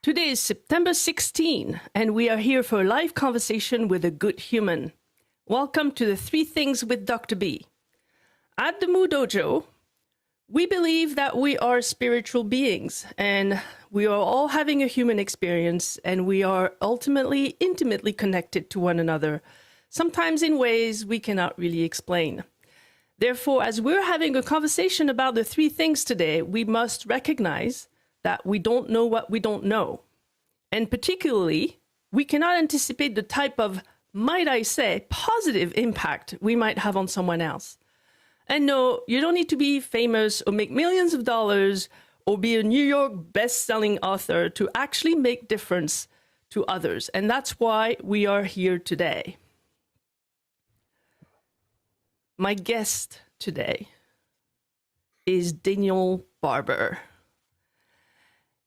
Today is September 16, and we are here for a live conversation with a good human. Welcome to the Three Things with Dr. B. At the Moo Dojo, we believe that we are spiritual beings, and we are all having a human experience, and we are ultimately intimately connected to one another, sometimes in ways we cannot really explain. Therefore, as we're having a conversation about the three things today, we must recognize that we don't know what we don't know. And particularly, we cannot anticipate the type of, might I say, positive impact we might have on someone else. And no, you don't need to be famous or make millions of dollars or be a New York best-selling author to actually make difference to others. And that's why we are here today. My guest today is Daniel Barber.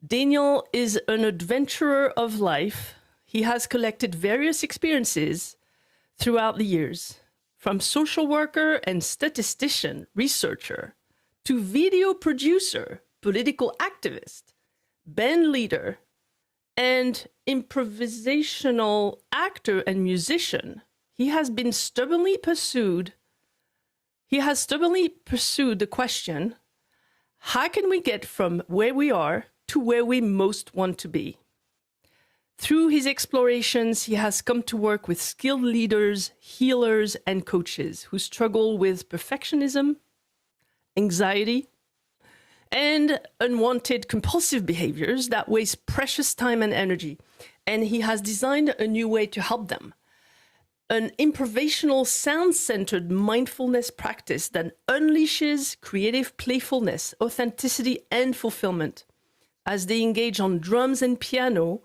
Daniel is an adventurer of life. He has collected various experiences throughout the years, from social worker and statistician, researcher, to video producer, political activist, band leader, and improvisational actor and musician. He has stubbornly pursued the question, how can we get from where we are to where we most want to be? Through his explorations, he has come to work with skilled leaders, healers, and coaches who struggle with perfectionism, anxiety, and unwanted compulsive behaviors that waste precious time and energy. And he has designed a new way to help them. An improvisational, sound-centered mindfulness practice that unleashes creative playfulness, authenticity, and fulfillment. As they engage on drums and piano,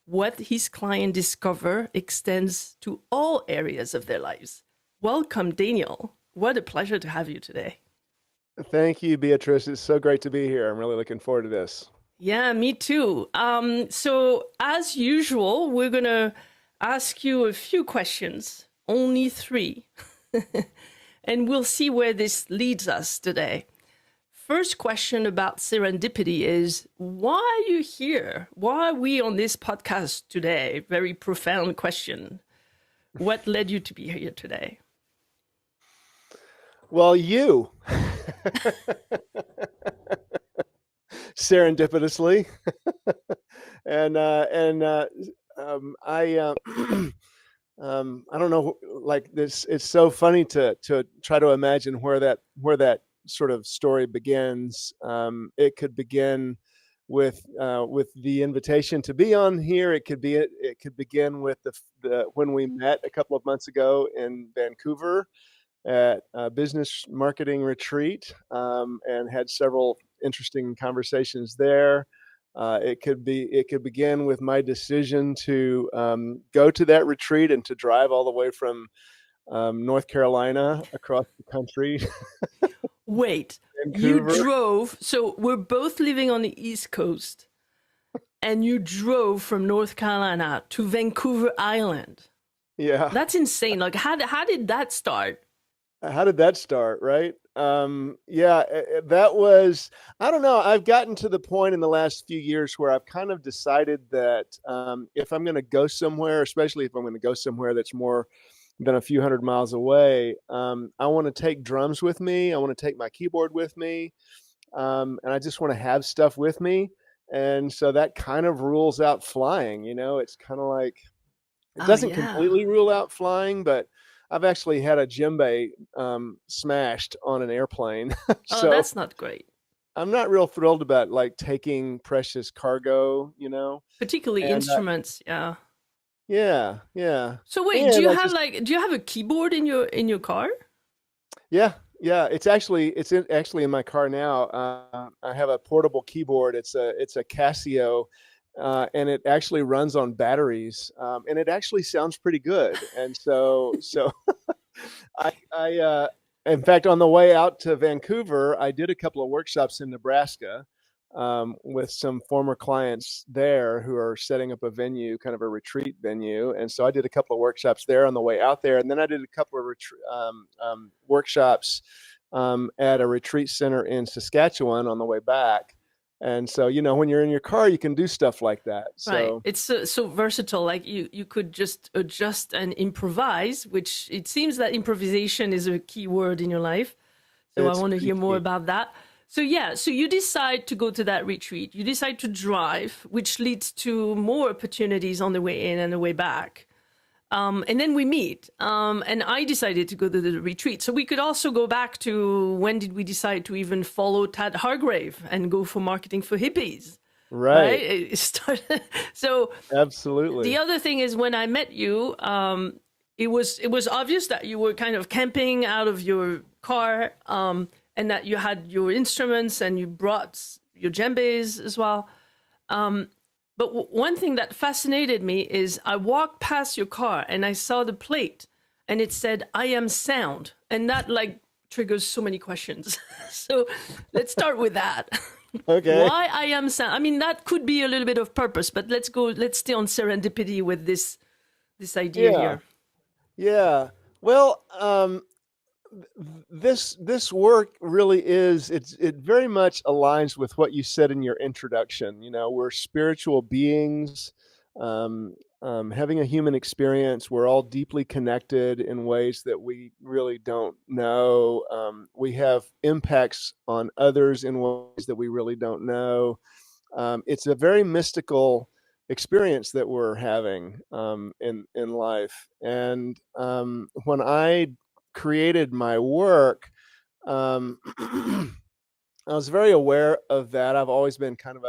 what his clients discover extends to all areas of their lives. Welcome, Daniel. What a pleasure to have you today. Thank you, Beatrice. It's so great to be here. I'm really looking forward to this. Yeah, me too. So as usual, we're going to ask you a few questions, only 3, and we'll see where this leads us today. First question about serendipity is, why are you here? Why are we on this podcast today? Very profound question. What led you to be here today? Well, you. Serendipitously. I don't know, like this, it's so funny to try to imagine where that sort of story begins. It could begin with the invitation to be on here. It could begin with the when we met a couple of months ago in Vancouver at a business marketing retreat, and had several interesting conversations there. It could begin with my decision to go to that retreat and to drive all the way from North Carolina across the country. Wait, Vancouver. you drove, so we're both living on the East Coast, and you drove from North Carolina to Vancouver Island. Yeah. That's insane. Like, how did that start? How did that start, right? That was, I don't know. I've gotten to the point in the last few years where I've kind of decided that if I'm going to go somewhere, especially if I'm going to go somewhere that's more than a few hundred miles away, I want to take drums with me. I want to take my keyboard with me. And I just want to have stuff with me. And so that kind of rules out flying. It's kind of like, it doesn't completely rule out flying, but I've actually had a djembe smashed on an airplane. So that's not great. I'm not real thrilled about like taking precious cargo, Particularly instruments, yeah. Yeah. So wait, do you have a keyboard in your car? Yeah. It's actually in my car now. I have a portable keyboard. It's a Casio. And it actually runs on batteries, and it actually sounds pretty good. And so I in fact, on the way out to Vancouver, I did a couple of workshops in Nebraska with some former clients there who are setting up a venue, kind of a retreat venue. And so I did a couple of workshops there on the way out there, and then I did a couple of workshops at a retreat center in Saskatchewan on the way back. And so, when you're in your car, you can do stuff like that. Right. So It's so versatile. Like you could just adjust and improvise, which it seems that improvisation is a key word in your life. So I it's want to pretty hear more key. about that. So yeah, so you decide to go to that retreat. You decide to drive, which leads to more opportunities on the way in and the way back. And then we meet. And I decided to go to the retreat. So we could also go back to when did we decide to even follow Tad Hargrave and go for marketing for hippies, right? Right. It started, so the Absolutely. other thing is when I met you, it was obvious that you were kind of camping out of your car, and that you had your instruments and you brought your djembes as well. But one thing that fascinated me is I walked past your car and I saw the plate and it said, "I am sound." And that like triggers so many questions. So let's start with that. Okay. Why I am sound? I mean, that could be a little bit of purpose, but let's stay on serendipity with this idea Yeah. here. Yeah. Well, this work really is, it very much aligns with what you said in your introduction. We're spiritual beings, having a human experience. We're all deeply connected in ways that we really don't know. We have impacts on others in ways that we really don't know. It's a very mystical experience that we're having, in life. And when I created my work, I was very aware of that. I've always been kind of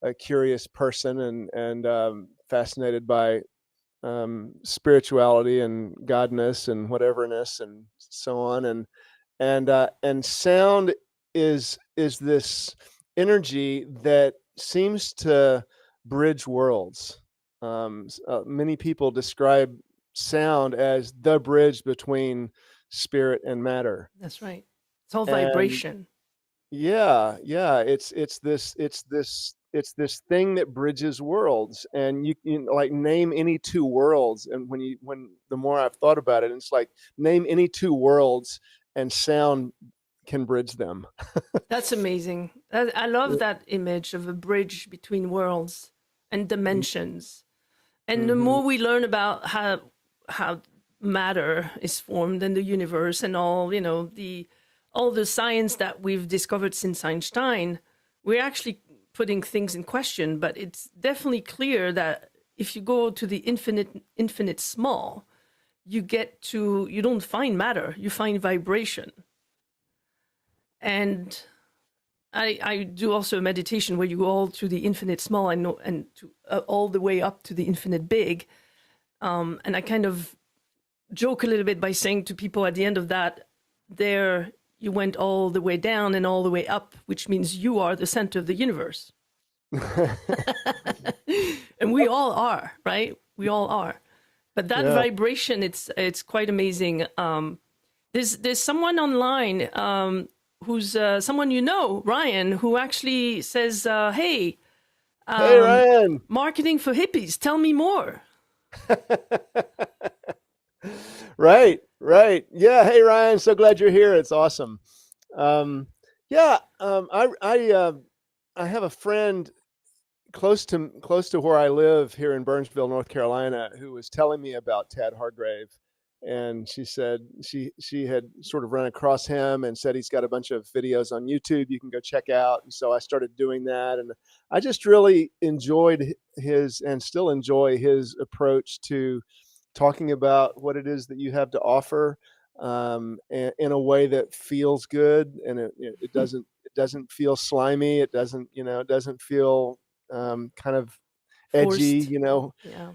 a curious person, and fascinated by spirituality and godness and whateverness and so on. And sound is this energy that seems to bridge worlds. Many people describe sound as the bridge between spirit and matter. That's right. It's all And vibration. yeah, yeah, it's this thing that bridges worlds. And like name any two worlds, and when the more I've thought about it, it's like name any two worlds and sound can bridge them. That's amazing. I love that image of a bridge between worlds and dimensions. And the Mm-hmm. more we learn about how matter is formed in the universe and all the science that we've discovered since Einstein, we're actually putting things in question. But it's definitely clear that if you go to the infinite small, you don't find matter, you find vibration. And I do also a meditation where you go all to the infinite small and to all the way up to the infinite big. And I kind of joke a little bit by saying to people at the end of that, there you went all the way down and all the way up, which means you are the center of the universe. And we all are, right? We all are. But that Yeah. vibration, it's quite amazing. There's someone online, who's someone Ryan, who actually says, "Hey, Hey, Ryan. marketing for hippies, tell me more." Right, right. Yeah. Hey, Ryan. So glad you're here. It's awesome. Yeah. I have a friend close to where I live here in Burnsville, North Carolina, who was telling me about Tad Hargrave. And she said she had sort of run across him and said he's got a bunch of videos on YouTube you can go check out. And so I started doing that, and I just really enjoyed his, and still enjoy his, approach to talking about what it is that you have to offer, in a way that feels good, and it doesn't feel slimy. It doesn't feel kind of edgy, Forced. Yeah.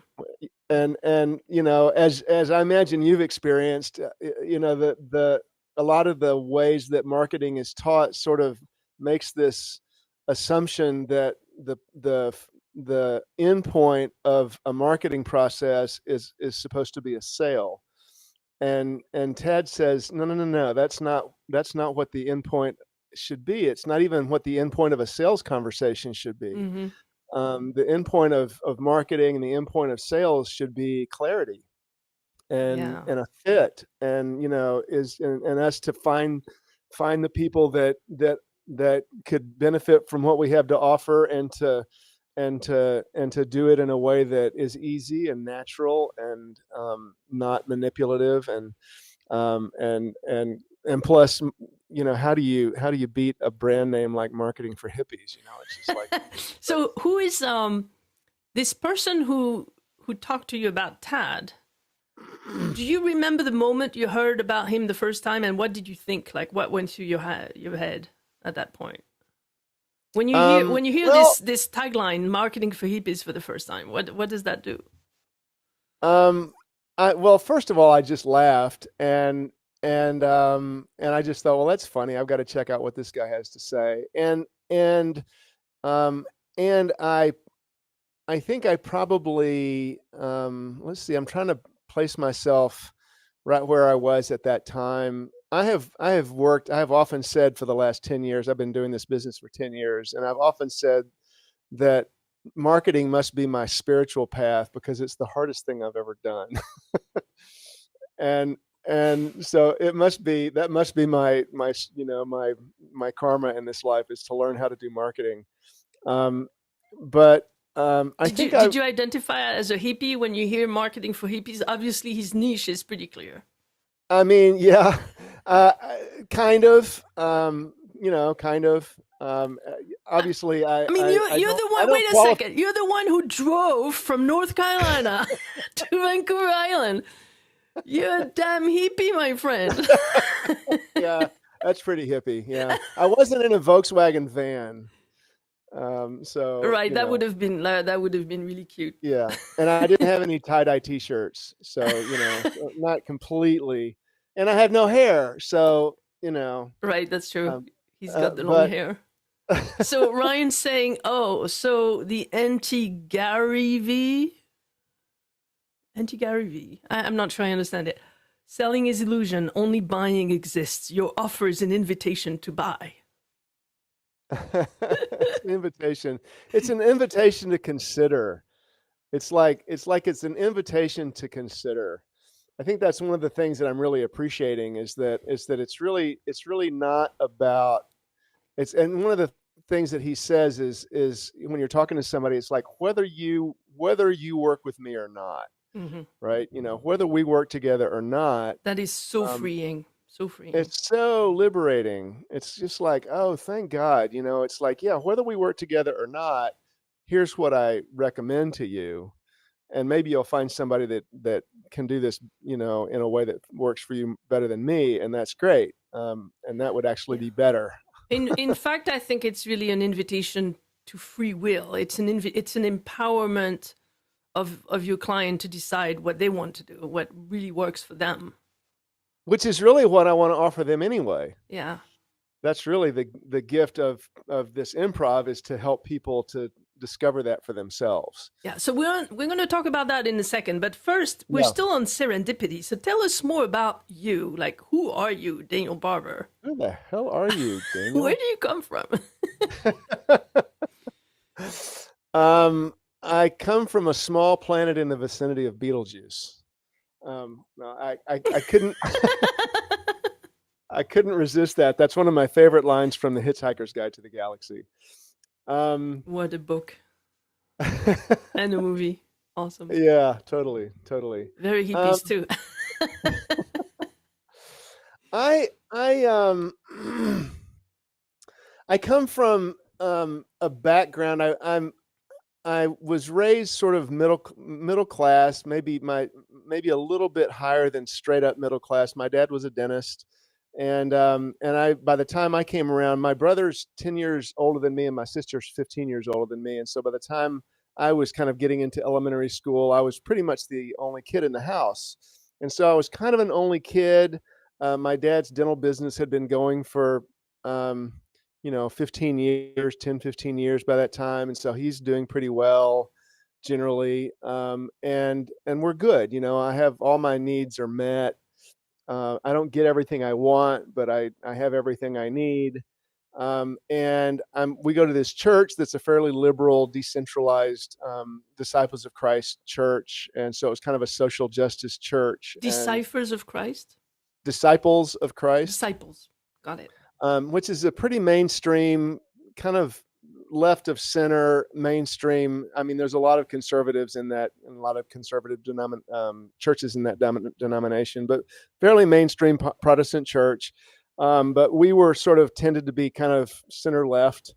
and as I imagine you've experienced, the a lot of the ways that marketing is taught sort of makes this assumption that the end point of a marketing process is supposed to be a sale. And Tad says, no, no, no, no, that's not what the end point should be. It's not even what the end point of a sales conversation should be. Mm-hmm. The end point of marketing and the end point of sales should be clarity and Yeah. and a fit, and us to find the people that that could benefit from what we have to offer, and to do it in a way that is easy and natural, and not manipulative, and plus, how do you beat a brand name like marketing for hippies? It's just like. So who is this person who talked to you about Tad? Do you remember the moment you heard about him the first time, and what did you think? Like, what went through your head at that point? When you hear this tagline, "Marketing for hippies" for the first time, what does that do? Well, first of all, I just laughed, and I just thought, well, that's funny. I've got to check out what this guy has to say, and I think I probably, let's see, I'm trying to place myself right where I was at that time. I have often said for the last 10 years, I've been doing this business for 10 years, and I've often said that marketing must be my spiritual path because it's the hardest thing I've ever done. And so that must be my karma in this life, is to learn how to do marketing. Did you identify as a hippie when you hear marketing for hippies? Obviously, his niche is pretty clear. I mean, yeah, kind of. Kind of. Obviously, you're the one. Wait a second. You're the one who drove from North Carolina to Vancouver Island. You're a damn hippie, my friend. Yeah, that's pretty hippie. Yeah, I wasn't in a Volkswagen van. So right, that would have been really cute. Yeah, and I didn't have any tie-dye t-shirts, so not completely, and I have no hair, so Right, that's true. He's got the long hair. So Ryan's saying, oh, so the anti-Gary V. I'm not sure I understand it. Selling is illusion. Only buying exists. Your offer is an invitation to buy. It's an invitation. It's an invitation to consider. It's an invitation to consider. I think that's one of the things that I'm really appreciating is that it's really not about it's. And one of the things that he says is when you're talking to somebody, it's like whether you work with me or not, right? Whether we work together or not. That is so freeing. So freeing. It's so liberating. It's just like, oh, thank God. It's like, yeah, whether we work together or not, here's what I recommend to you. And maybe you'll find somebody that can do this, in a way that works for you better than me. And that's great. And that would actually be better. In fact, I think it's really an invitation to free will. It's an empowerment of your client to decide what they want to do, what really works for them. Which is really what I want to offer them anyway. Yeah. That's really the gift of this improv, is to help people to discover that for themselves. Yeah. So we're going to talk about that in a second. But first, we're still on serendipity. So tell us more about you. Like, who are you, Daniel Barber? Who the hell are you, Daniel? Where do you come from? I come from a small planet in the vicinity of Betelgeuse. No, I couldn't. I couldn't resist that. That's one of my favorite lines from The Hitchhiker's Guide to the Galaxy. What a book and a movie! Awesome. Yeah, totally. Very hippies too. I come from a background. I was raised sort of middle class, maybe a little bit higher than straight up middle class. My dad was a dentist, and by the time I came around, my brother's 10 years older than me, and my sister's 15 years older than me. And so by the time I was kind of getting into elementary school, I was pretty much the only kid in the house, and so I was kind of an only kid. My dad's dental business had been going for 15 years, 10, 15 years by that time. And so he's doing pretty well generally. And we're good. I have all my needs are met. I don't get everything I want, but I have everything I need. And we go to this church that's a fairly liberal, decentralized Disciples of Christ church. And so it's kind of a social justice church. Disciples of Christ? Disciples of Christ. Disciples. Got it. which is a pretty mainstream kind of left of center mainstream. I mean, there's a lot of conservatives in that, and a lot of conservative churches in that denomination, but fairly mainstream Protestant church. But we were sort of tended to be kind of center left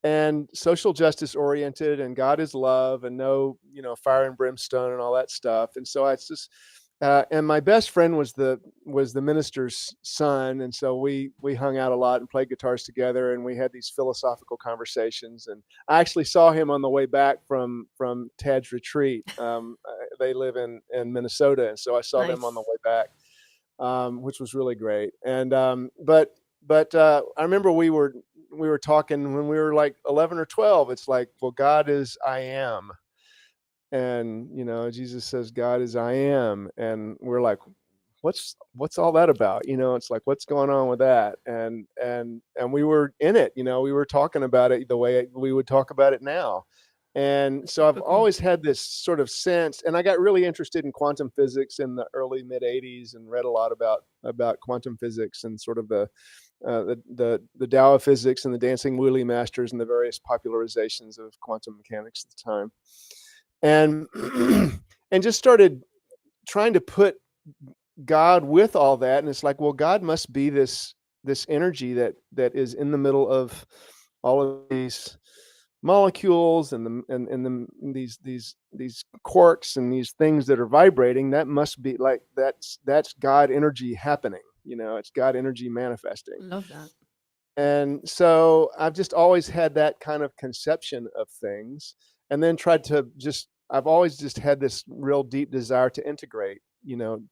and social justice oriented, and God is love, and no, fire and brimstone and all that stuff. And so it's just, and my best friend was the minister's son, and so we hung out a lot and played guitars together, and we had these philosophical conversations. And I actually saw him on the way back from Tad's retreat. They live in Minnesota, and so I saw them on the way back, which was really great. And but I remember we were talking when we were like 11 or 12. It's like, well, God is I am. And, Jesus says, God is I am. And we're like, what's all that about? It's like, what's going on with that? And we were in it, we were talking about it the way we would talk about it now. And so I've always had this sort of sense, and I got really interested in quantum physics in the early mid 80s and read a lot about quantum physics and sort of the Tao of physics and the dancing Woolley masters and the various popularizations of quantum mechanics at the time. And just started trying to put God with all that. And it's like, well, God must be this energy that is in the middle of all of these molecules and these quarks and these things that are vibrating. That must be like, that's God energy happening. It's God energy manifesting. Love that. And so I've just always had that kind of conception of things, and then I've always just had this real deep desire to integrate,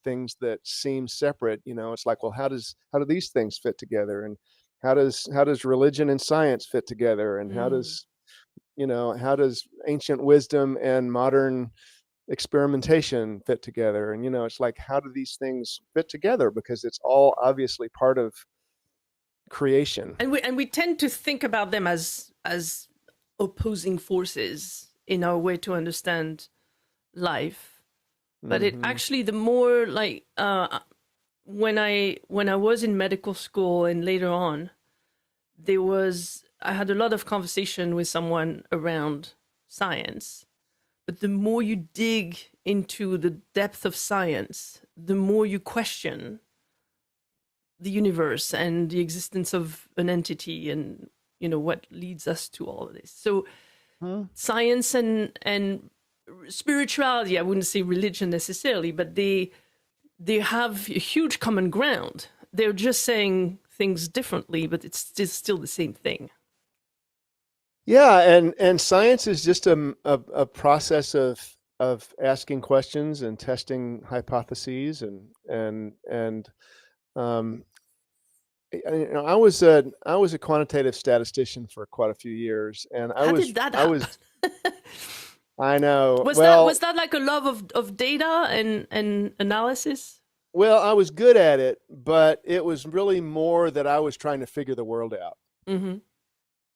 things that seem separate. It's like, well, how do these things fit together? And how does religion and science fit together? And how does ancient wisdom and modern experimentation fit together? And, it's like, how do these things fit together? Because it's all obviously part of creation. And we tend to think about them as opposing forces in our way to understand life. But it actually, the more like when I was in medical school and later on, I had a lot of conversation with someone around science. But the more you dig into the depth of science, the more you question the universe and the existence of an entity and, what leads us to all of this. So science and spirituality, I wouldn't say religion necessarily, but they have a huge common ground. They're just saying things differently, but it's still the same thing. Yeah, and science is just a process of asking questions and testing hypotheses and I was a quantitative statistician for quite a few years, and How did that happen? I know. Was that like a love of data and analysis? Well, I was good at it, but it was really more that I was trying to figure the world out. Mm-hmm.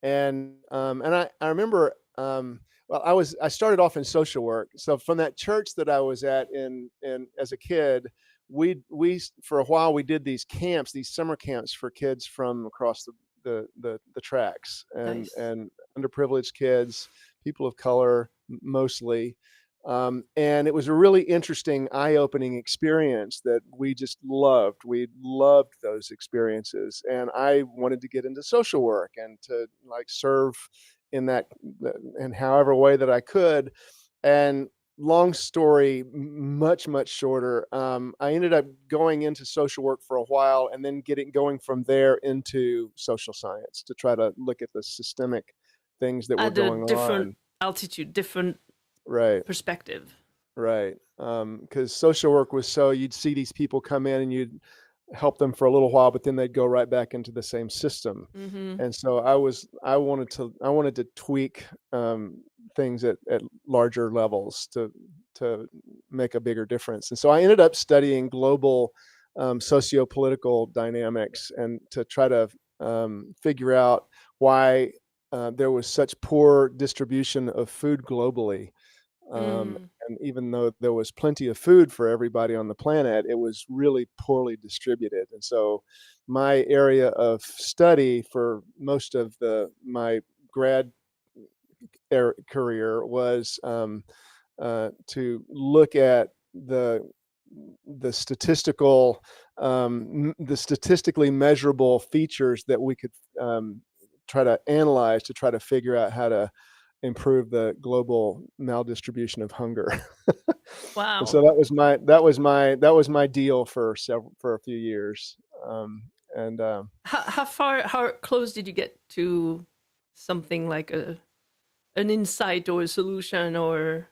And I remember, I started off in social work. So from that church that I was at in as a kid, we for a while we did these camps, these summer camps for kids from across the tracks, and underprivileged kids, people of color mostly. And it was a really interesting, eye-opening experience that we just loved. We loved those experiences, and I wanted to get into social work and to like serve in that, in however way that I could. And long story, much shorter. I ended up going into social work for a while, and then going from there into social science to try to look at the systemic things that were going on. Different altitude, different perspective. Right. Because social work was you'd see these people come in and you'd help them for a little while, but then they'd go right back into the same system. Mm-hmm. And so I wanted to tweak things at larger levels to make a bigger difference. And so I ended up studying global socio-political dynamics, and to try to figure out why there was such poor distribution of food globally. and even though there was plenty of food for everybody on the planet, it was really poorly distributed. And so my area of study for most of my grad career was to look at the statistically measurable features that we could try to analyze to try to figure out how to improve the global maldistribution of hunger. Wow. And so that was my deal for a few years. And How close did you get to something like an insight or a solution or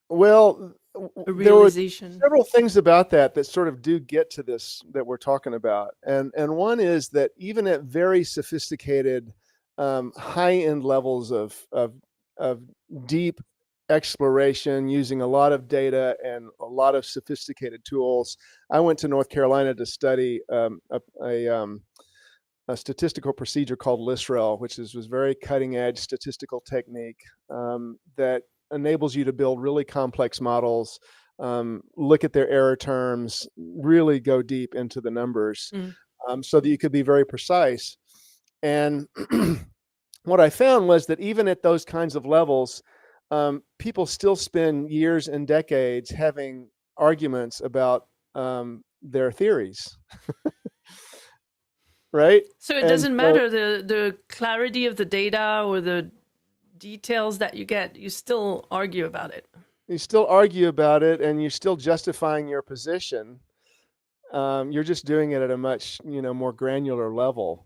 well, a there were realization? several things about that sort of do get to this that we're talking about. And one is that even at very sophisticated, high-end levels of deep exploration using a lot of data and a lot of sophisticated tools. I went to North Carolina to study a statistical procedure called LISREL, which was very cutting edge statistical technique that enables you to build really complex models, look at their error terms, really go deep into the numbers, so that you could be very precise. And what I found was that even at those kinds of levels, people still spend years and decades having arguments about their theories. Right? So it doesn't matter the clarity of the data or the details that you get, you still argue about it. You still argue about it, and you're still justifying your position. You're just doing it at a much more granular level.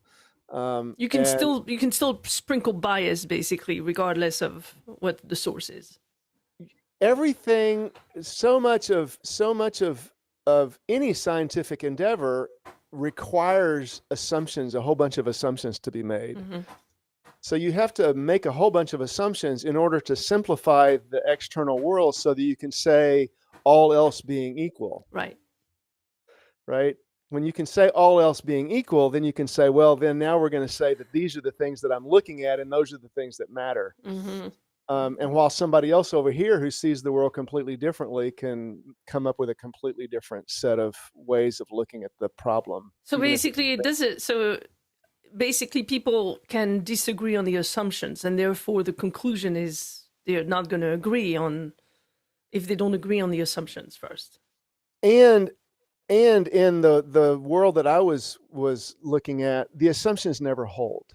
You can still sprinkle bias basically, regardless of what the source is. Everything, so much of any scientific endeavor requires assumptions, a whole bunch of assumptions to be made. Mm-hmm. So you have to make a whole bunch of assumptions in order to simplify the external world so that you can say all else being equal. Right. Right? When you can say all else being equal, then you can say, well, then now we're going to say that these are the things that I'm looking at and those are the things that matter. Mm-hmm. And while somebody else over here who sees the world completely differently can come up with a completely different set of ways of looking at the problem. So basically basically people can disagree on the assumptions, and therefore the conclusion is they're not going to agree on if they don't agree on the assumptions first. And in the world that I was looking at, the assumptions never hold.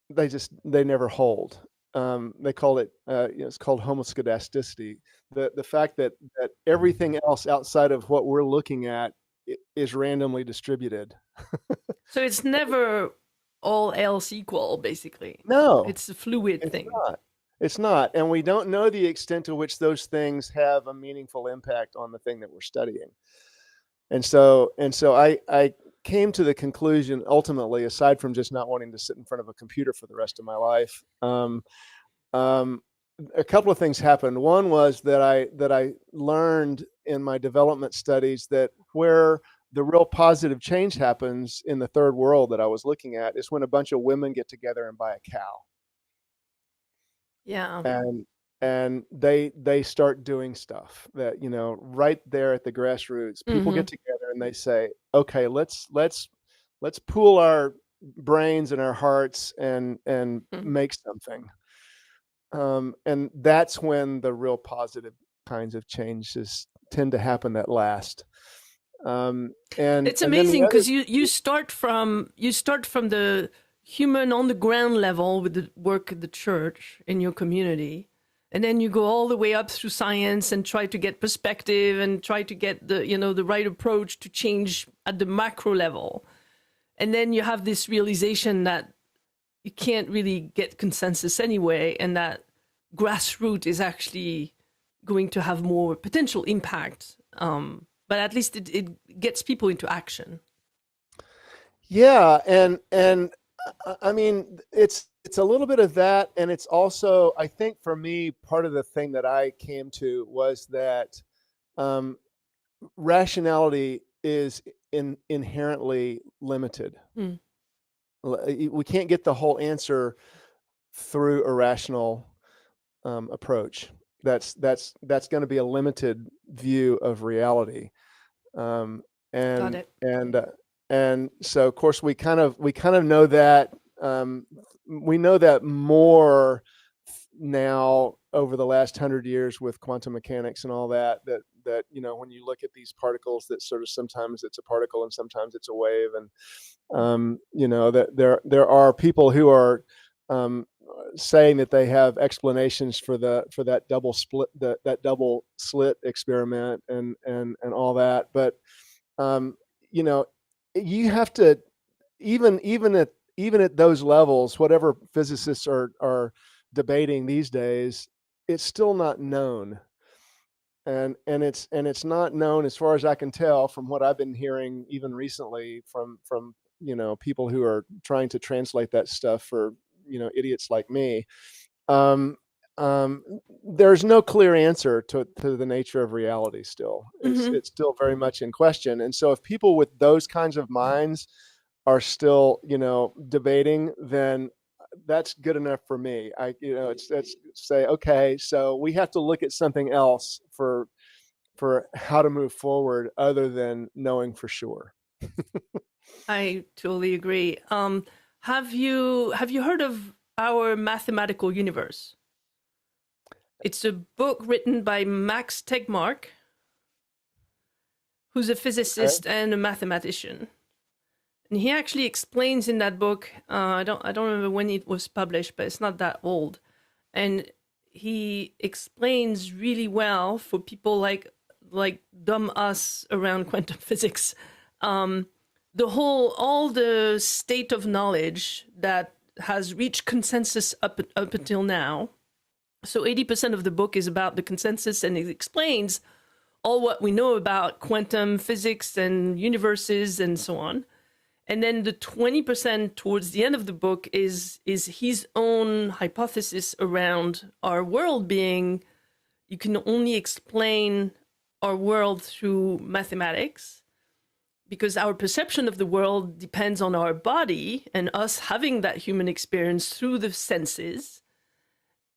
They never hold. They call it it's called homoscedasticity. The fact that everything else outside of what we're looking at is randomly distributed. So it's never all else equal, basically. No, it's a fluid thing. It's not, and we don't know the extent to which those things have a meaningful impact on the thing that we're studying. And so I came to the conclusion ultimately, aside from just not wanting to sit in front of a computer for the rest of my life, a couple of things happened. One was that I learned in my development studies that where the real positive change happens in the third world that I was looking at is when a bunch of women get together and buy a cow. Yeah. And they start doing stuff that, right there at the grassroots, people get together and they say, okay, let's pool our brains and our hearts and make something. And that's when the real positive kinds of changes tend to happen that last. And it's amazing because you start from the human on the ground level with the work at the church in your community, and then you go all the way up through science and try to get perspective and try to get the right approach to change at the macro level, and then you have this realization that you can't really get consensus anyway, and that grassroots is actually going to have more potential impact. But at least it gets people into action. Yeah, and I mean, it's a little bit of that, and it's also, I think for me, part of the thing that I came to was that rationality is inherently limited. We can't get the whole answer through a rational approach. that's going to be a limited view of reality. Um, Got and it. and and so of course we kind of know that, we know that more now over the last 100 years with quantum mechanics and all that when you look at these particles, that sort of sometimes it's a particle and sometimes it's a wave, and that there are people who are saying that they have explanations for that double split, that double slit experiment, and all that. But you have to, even at those levels, whatever physicists are debating these days, it's still not known. And it's not known, as far as I can tell, from what I've been hearing even recently from people who are trying to translate that stuff for idiots like me. um, um, there's no clear answer to the nature of reality still. Hmm. It's still very much in question. And so if people with those kinds of minds are still debating, then that's good enough for me. It's say, okay, so we have to look at something else for how to move forward other than knowing for sure. I totally agree. Have you heard of Our Mathematical Universe? It's a book written by Max Tegmark, who's a Okay. physicist and a mathematician. And he actually explains in that book, I don't remember when it was published, but it's not that old. And he explains really well for people like dumb us around quantum physics, all the state of knowledge that has reached consensus up until now. So 80% of the book is about the consensus, and it explains all what we know about quantum physics and universes and so on. And then the 20% towards the end of the book is his own hypothesis around our world being, you can only explain our world through mathematics, because our perception of the world depends on our body and us having that human experience through the senses.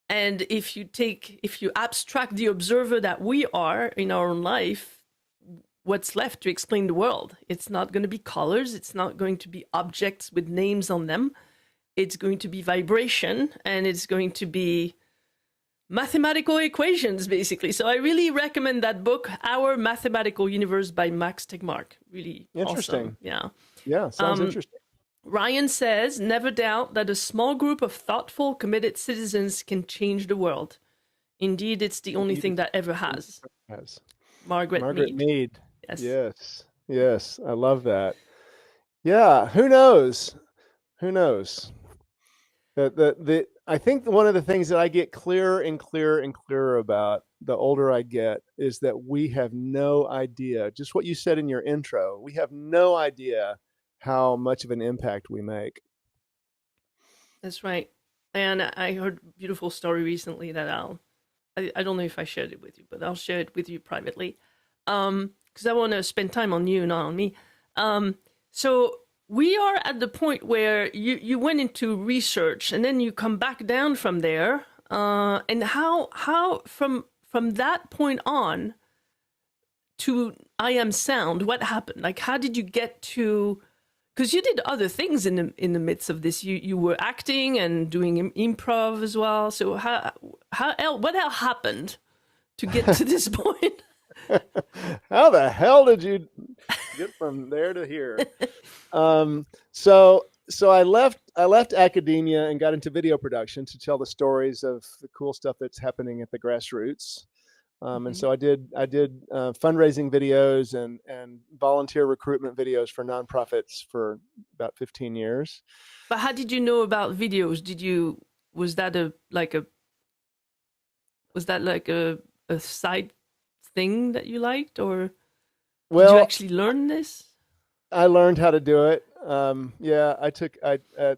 And if you abstract the observer that we are in our own life, what's left to explain the world? It's not going to be colors. It's not going to be objects with names on them. It's going to be vibration, and it's going to be mathematical equations, basically. So I really recommend that book, Our Mathematical Universe by Max Tegmark. Really Interesting. awesome. Yeah. Yeah, sounds interesting. Ryan says, never doubt that a small group of thoughtful, committed citizens can change the world. Indeed, it's the only thing that ever has. Has. Margaret Mead. Mead. Yes. Yes, I love that. Yeah, who knows? Who knows? I think one of the things that I get clearer and clearer and clearer about the older I get is that we have no idea, just what you said in your intro, we have no idea how much of an impact we make. That's right. And I heard a beautiful story recently that I don't know if I shared it with you, but I'll share it with you privately. Because I want to spend time on you, not on me. So we are at the point where you went into research and then you come back down from there. And how from that point on to I Am Sound, what happened? Like, how did you get to? Because you did other things in the midst of this. You were acting and doing improv as well. So what else happened to get to this point? How the hell did you get from there to here? So I left academia and got into video production to tell the stories of the cool stuff that's happening at the grassroots. And so I did fundraising videos and volunteer recruitment videos for nonprofits for about 15 years. But how did you know about videos? Was that like a side thing that you liked, or did you actually learn this? I learned how to do it.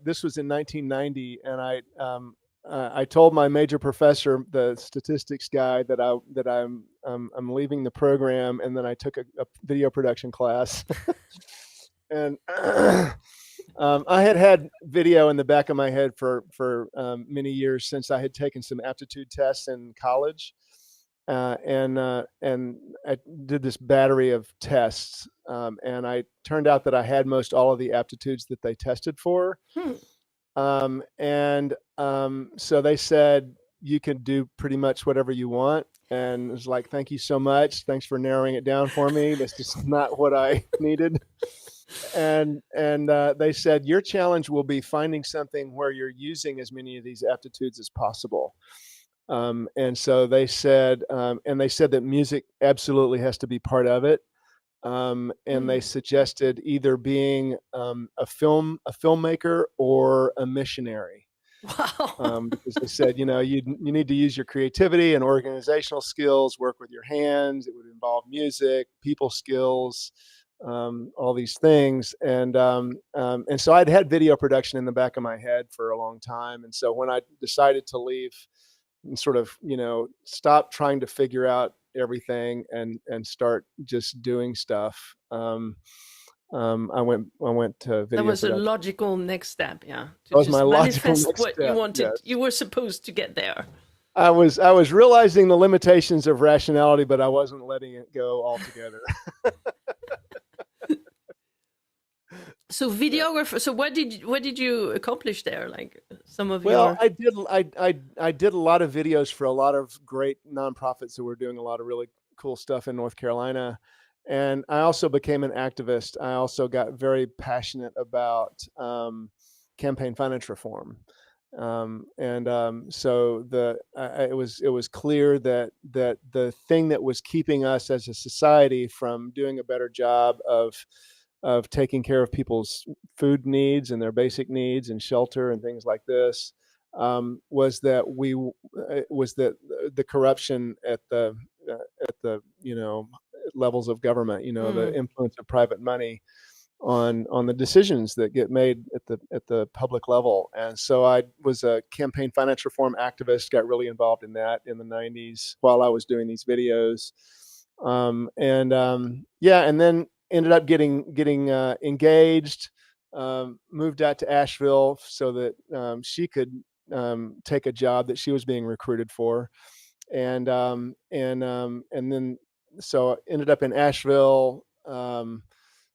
This was in 1990, and I told my major professor, the statistics guy, that I'm leaving the program, and then I took a video production class, and I had video in the back of my head for many years since I had taken some aptitude tests in college, and I did this battery of tests, and I turned out that I had most all of the aptitudes that they tested for. Hmm. So they said you can do pretty much whatever you want, and it was like, thank you so much, thanks for narrowing it down for me. This is not what I needed. And they said your challenge will be finding something where you're using as many of these aptitudes as possible. And so they said, that music absolutely has to be part of it. And they suggested either being a filmmaker or a missionary. Wow. Because they said, you need to use your creativity and organizational skills, work with your hands. It would involve music, people skills, all these things. And so I'd had video production in the back of my head for a long time. And so when I decided to leave and sort of, stop trying to figure out everything and start just doing stuff, I went to video That was a production. logical next step, yeah. That was my logical manifest next what step, you wanted. yes. You were supposed to get there. I was realizing the limitations of rationality, but I wasn't letting it go altogether. So videographer. So what did you accomplish there? Like some of Well, your. I did a lot of videos for a lot of great nonprofits who were doing a lot of really cool stuff in North Carolina. And I also became an activist. I also got very passionate about campaign finance reform. So it was clear that the thing that was keeping us as a society from doing a better job of taking care of people's food needs and their basic needs and shelter and things like this, was that the corruption at the levels of government, the influence of private money on the decisions that get made at the public level. And so I was a campaign finance reform activist, got really involved in that in the 90s while I was doing these videos. And then ended up getting engaged, moved out to Asheville so that she could take a job that she was being recruited for. And then so ended up in Asheville,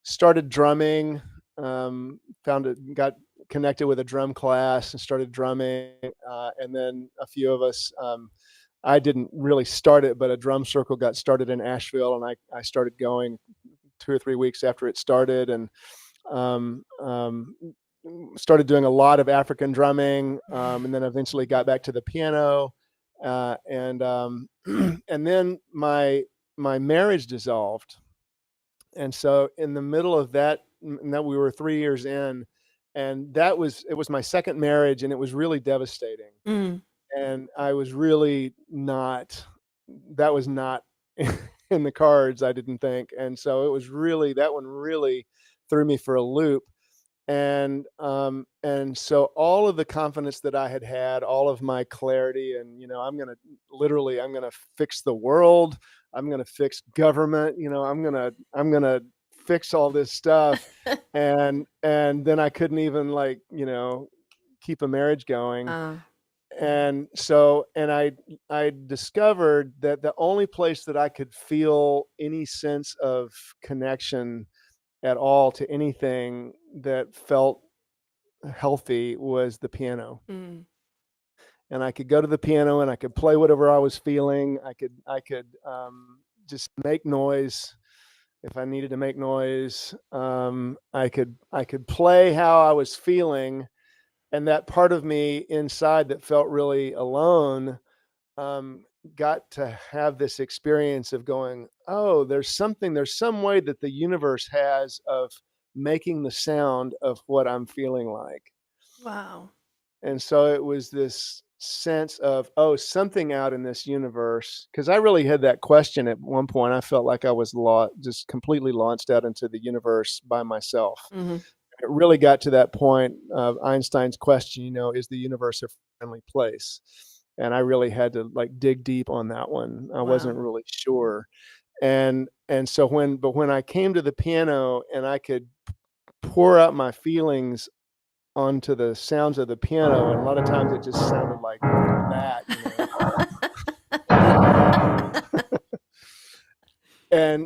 started drumming, got connected with a drum class and started drumming. And then a few of us, I didn't really start it, but a drum circle got started in Asheville, and I started going 2 or 3 weeks after it started, and started doing a lot of African drumming, and then eventually got back to the piano. And then my marriage dissolved. And so in the middle of that we were 3 years in, and it was my second marriage, and it was really devastating. And I was really that was not in the cards, I didn't think. And so that one really threw me for a loop. And so all of the confidence that I had, all of my clarity, and I'm gonna fix the world, I'm gonna fix government, I'm gonna fix all this stuff, and then I couldn't even keep a marriage going. And so I discovered that the only place that I could feel any sense of connection at all to anything that felt healthy was the piano. And I could go to the piano and I could play whatever I was feeling. I could just make noise if I needed to make noise. I could play how I was feeling, and that part of me inside that felt really alone got to have this experience of going, oh, there's some way that the universe has of making the sound of what I'm feeling like. Wow. And so it was this sense of, oh, something out in this universe, because I really had that question at one point. I felt like I was just completely launched out into the universe by myself. It really got to that point of Einstein's question, is the universe a friendly place? And I really had to dig deep on that one. I wasn't really sure. And so when I came to the piano and I could pour out my feelings onto the sounds of the piano, and a lot of times it just sounded like that,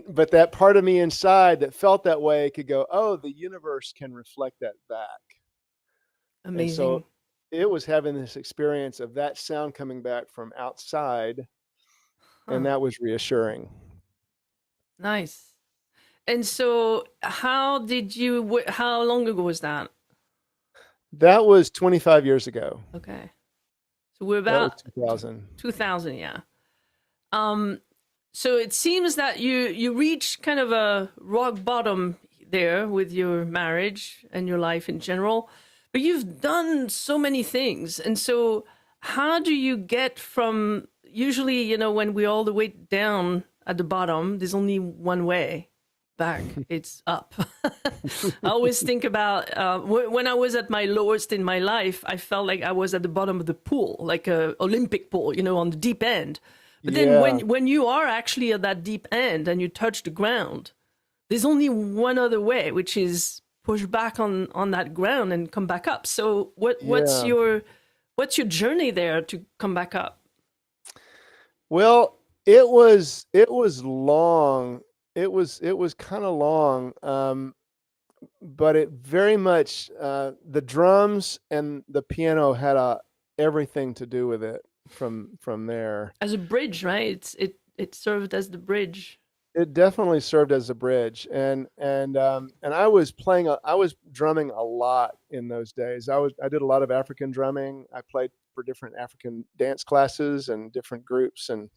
but that part of me inside that felt that way could go, oh, the universe can reflect that back. And so Amazing. it was having this experience of that sound coming back from outside, and Huh. that was reassuring. Nice. And so how long ago was that? That was 25 years ago. Okay. So we're That was about 2000. 2000, yeah. So it seems that you reached kind of a rock bottom there with your marriage and your life in general, but you've done so many things. And so how do you get from, usually, when we're all the way down at the bottom, there's only one way back, it's up. I always think about when I was at my lowest in my life, I felt like I was at the bottom of the pool, like a Olympic pool, on the deep end. But then Yeah. when you are actually at that deep end and you touch the ground, there's only one other way, which is push back on that ground and come back up. So what's Yeah. your journey there to come back up? Well, it was long. It was kind of long. But it very much the drums and the piano had everything to do with it from there. As a bridge, right? It served as the bridge. It definitely served as a bridge, and I was drumming a lot in those days. I did a lot of African drumming. I played for different African dance classes and different groups, and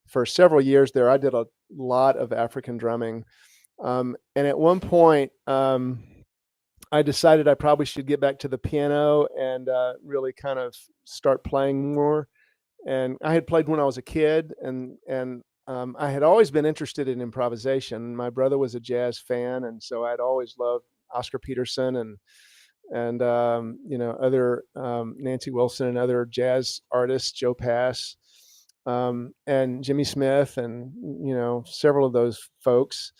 for several years there, I did a lot of African drumming. And at one point, I decided I probably should get back to the piano and really kind of start playing more. And I had played when I was a kid, and I had always been interested in improvisation. My brother was a jazz fan, and so I'd always loved Oscar Peterson and other Nancy Wilson and other jazz artists, Joe Pass, and Jimmy Smith, and several of those folks.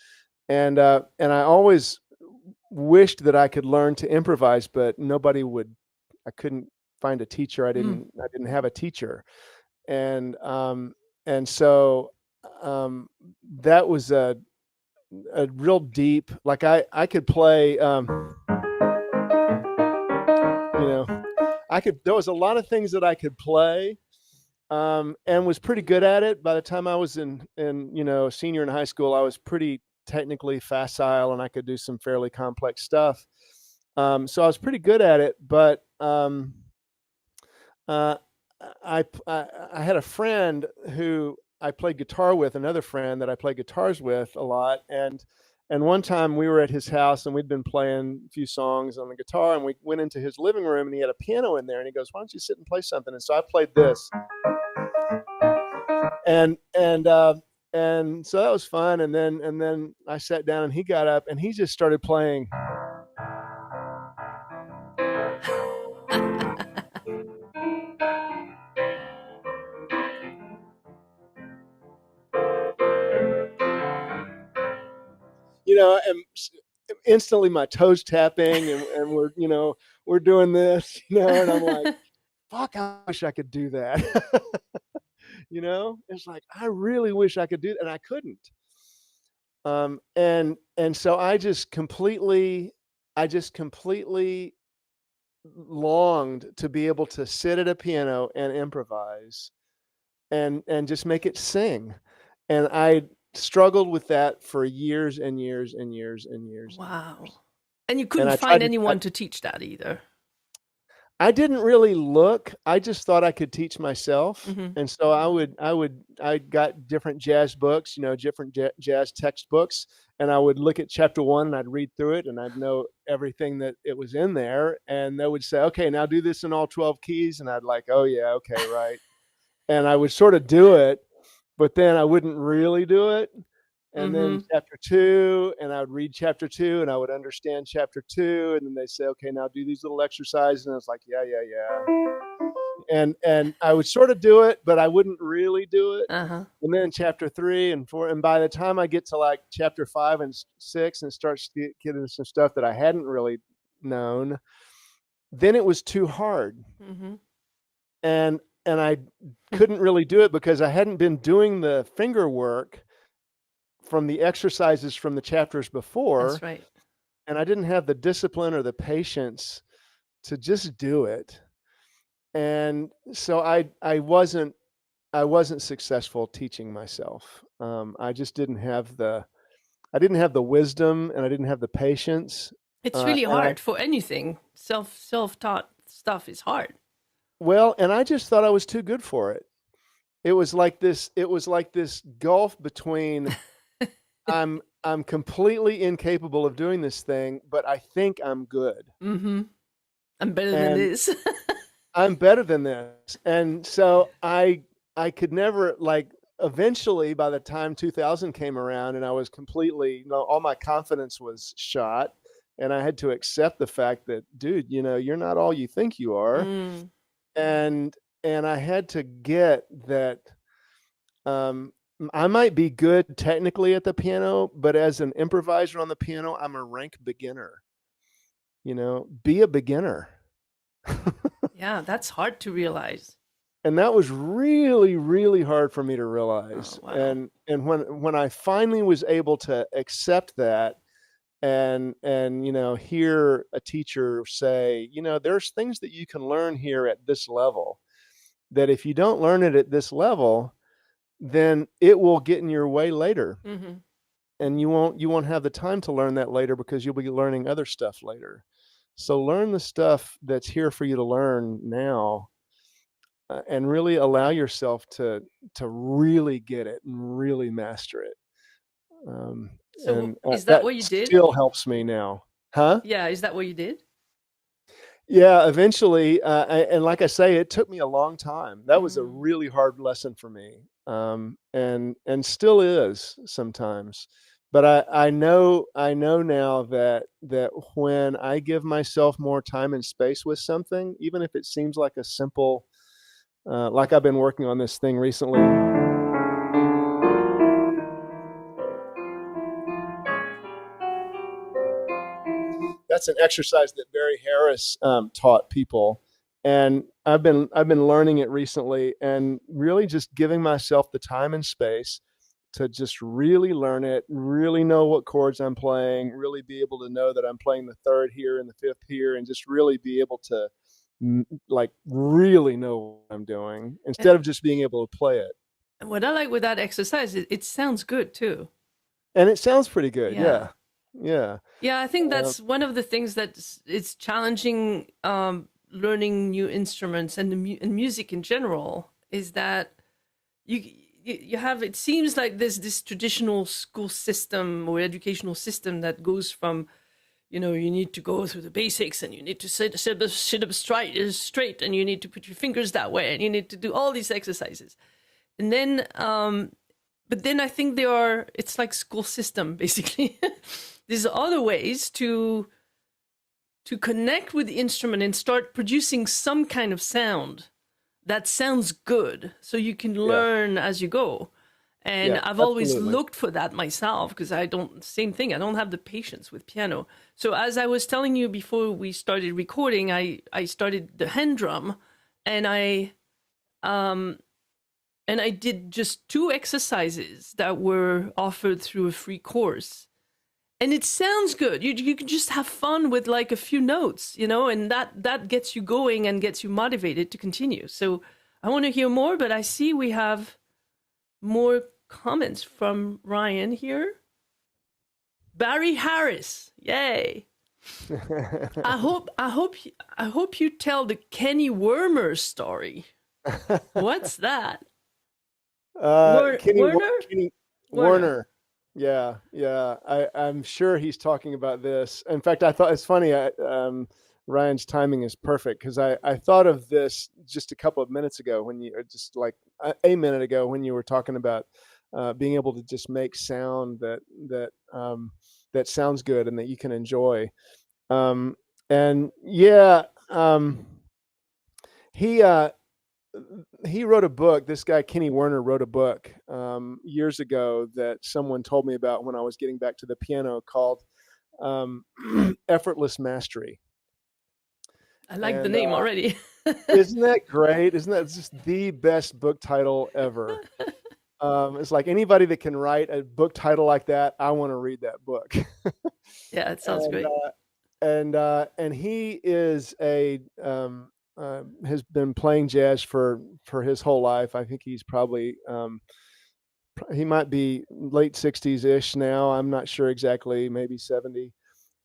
And I always wished that I could learn to improvise, but I couldn't find a teacher. I didn't have a teacher. And so that was a real deep, like I could play, there was a lot of things that I could play, and was pretty good at it. By the time I was in senior in high school, I was pretty technically facile, and I could do some fairly complex stuff. So I was pretty good at it, but I had a friend who I played guitar with, another friend that I played guitars with a lot, and one time we were at his house and we'd been playing a few songs on the guitar, and we went into his living room and he had a piano in there, and he goes, "Why don't you sit and play something?" And so I played this, and so that was fun. And then I sat down and he got up and he just started playing. And instantly my toes tapping, and we're doing this, and I'm like, fuck, I wish I could do that. It's like, I really wish I could do that, and I couldn't. And so I just completely longed to be able to sit at a piano and improvise and just make it sing. And I struggled with that for years and years and years and years. Wow. And you couldn't find anyone to teach that either. I didn't really look. I just thought I could teach myself. Mm-hmm. And so I got different jazz books, different jazz textbooks, and I would look at chapter 1 and I'd read through it and I'd know everything that it was in there. And they would say, "Okay, now do this in all 12 keys." And I'd like, "Oh yeah, okay, right." And I would sort of do it, but then I wouldn't really do it. And then chapter 2, and I would read chapter 2 and I would understand chapter 2. And then they say, "Okay, now do these little exercises." And I was like, yeah. and I would sort of do it, but I wouldn't really do it. Uh-huh. And then chapter 3 and 4, and by the time I get to like chapter 5 and 6 and starts to get into some stuff that I hadn't really known, then it was too hard. Mm-hmm. And I couldn't really do it because I hadn't been doing the finger work from the exercises from the chapters before. That's right. And I didn't have the discipline or the patience to just do it. And so I wasn't successful teaching myself. I just didn't have the wisdom, and I didn't have the patience. It's really hard for anything. Self-taught stuff is hard. Well, and I just thought I was too good for it. It was like this gulf between I'm completely incapable of doing this thing, but I think I'm good. Mm-hmm. I'm better than this. I'm better than this. And so I could never, like, eventually by the time 2000 came around and I was completely, all my confidence was shot, and I had to accept the fact that, dude, you're not all you think you are. Mm. And I had to get that I might be good technically at the piano, but as an improviser on the piano, I'm a rank beginner. Be a beginner. Yeah, that's hard to realize. And that was really, really hard for me to realize. Oh, wow. And when I finally was able to accept that and hear a teacher say, there's things that you can learn here at this level, that if you don't learn it at this level, then it will get in your way later. Mm-hmm. And you won't have the time to learn that later because you'll be learning other stuff later. So learn the stuff that's here for you to learn now, and really allow yourself to really get it and really master it. So is that what you did? Still helps me now. Huh? Yeah, is that what you did? Yeah, eventually. And like I say, it took me a long time. That was a really hard lesson for me. And still is sometimes. But I know now that when I give myself more time and space with something, even if it seems like a simple, like I've been working on this thing recently. That's an exercise that Barry Harris taught people, and I've been learning it recently, and really just giving myself the time and space to just really learn it, really know what chords I'm playing, really be able to know that I'm playing the third here and the fifth here, and just really be able to really know what I'm doing instead of just being able to play it. What I like with that exercise, it sounds good too. And it sounds pretty good. Yeah. Yeah, I think that's one of the things that it's challenging learning new instruments and music in general, is that you have, it seems like there's this traditional school system or educational system that goes from, you need to go through the basics, and you need to sit up straight, and you need to put your fingers that way, and you need to do all these exercises. And then, but then I think it's like school system, basically. There's other ways to connect with the instrument and start producing some kind of sound that sounds good, so you can learn as you go. And I've always looked for that myself, because same thing, I don't have the patience with piano. So as I was telling you before we started recording, I started the hand drum, and I did just 2 exercises that were offered through a free course. And it sounds good. You can just have fun with like a few notes, and that gets you going and gets you motivated to continue. So I want to hear more, but I see we have more comments from Ryan here. Barry Harris, yay! I hope you tell the Kenny Wermer story. What's that? Kenny Werner? Werner. Yeah. I'm sure he's talking about this. In fact, I thought it's funny. Ryan's timing is perfect, because I thought of this just a couple of minutes ago, when you just like a minute ago, when you were talking about being able to just make sound that sounds good and that you can enjoy. He he wrote a book. This guy, Kenny Werner, wrote a book years ago that someone told me about when I was getting back to the piano, called Effortless Mastery. I like the And name already. isn't that great? Isn't that just the best book title ever? It's like, anybody that can write a book title like that, I want to read that book. Yeah, it sounds great. And he is has been playing jazz for his whole life. I think he's probably he might be late 60s ish now. I'm not sure exactly, maybe 70.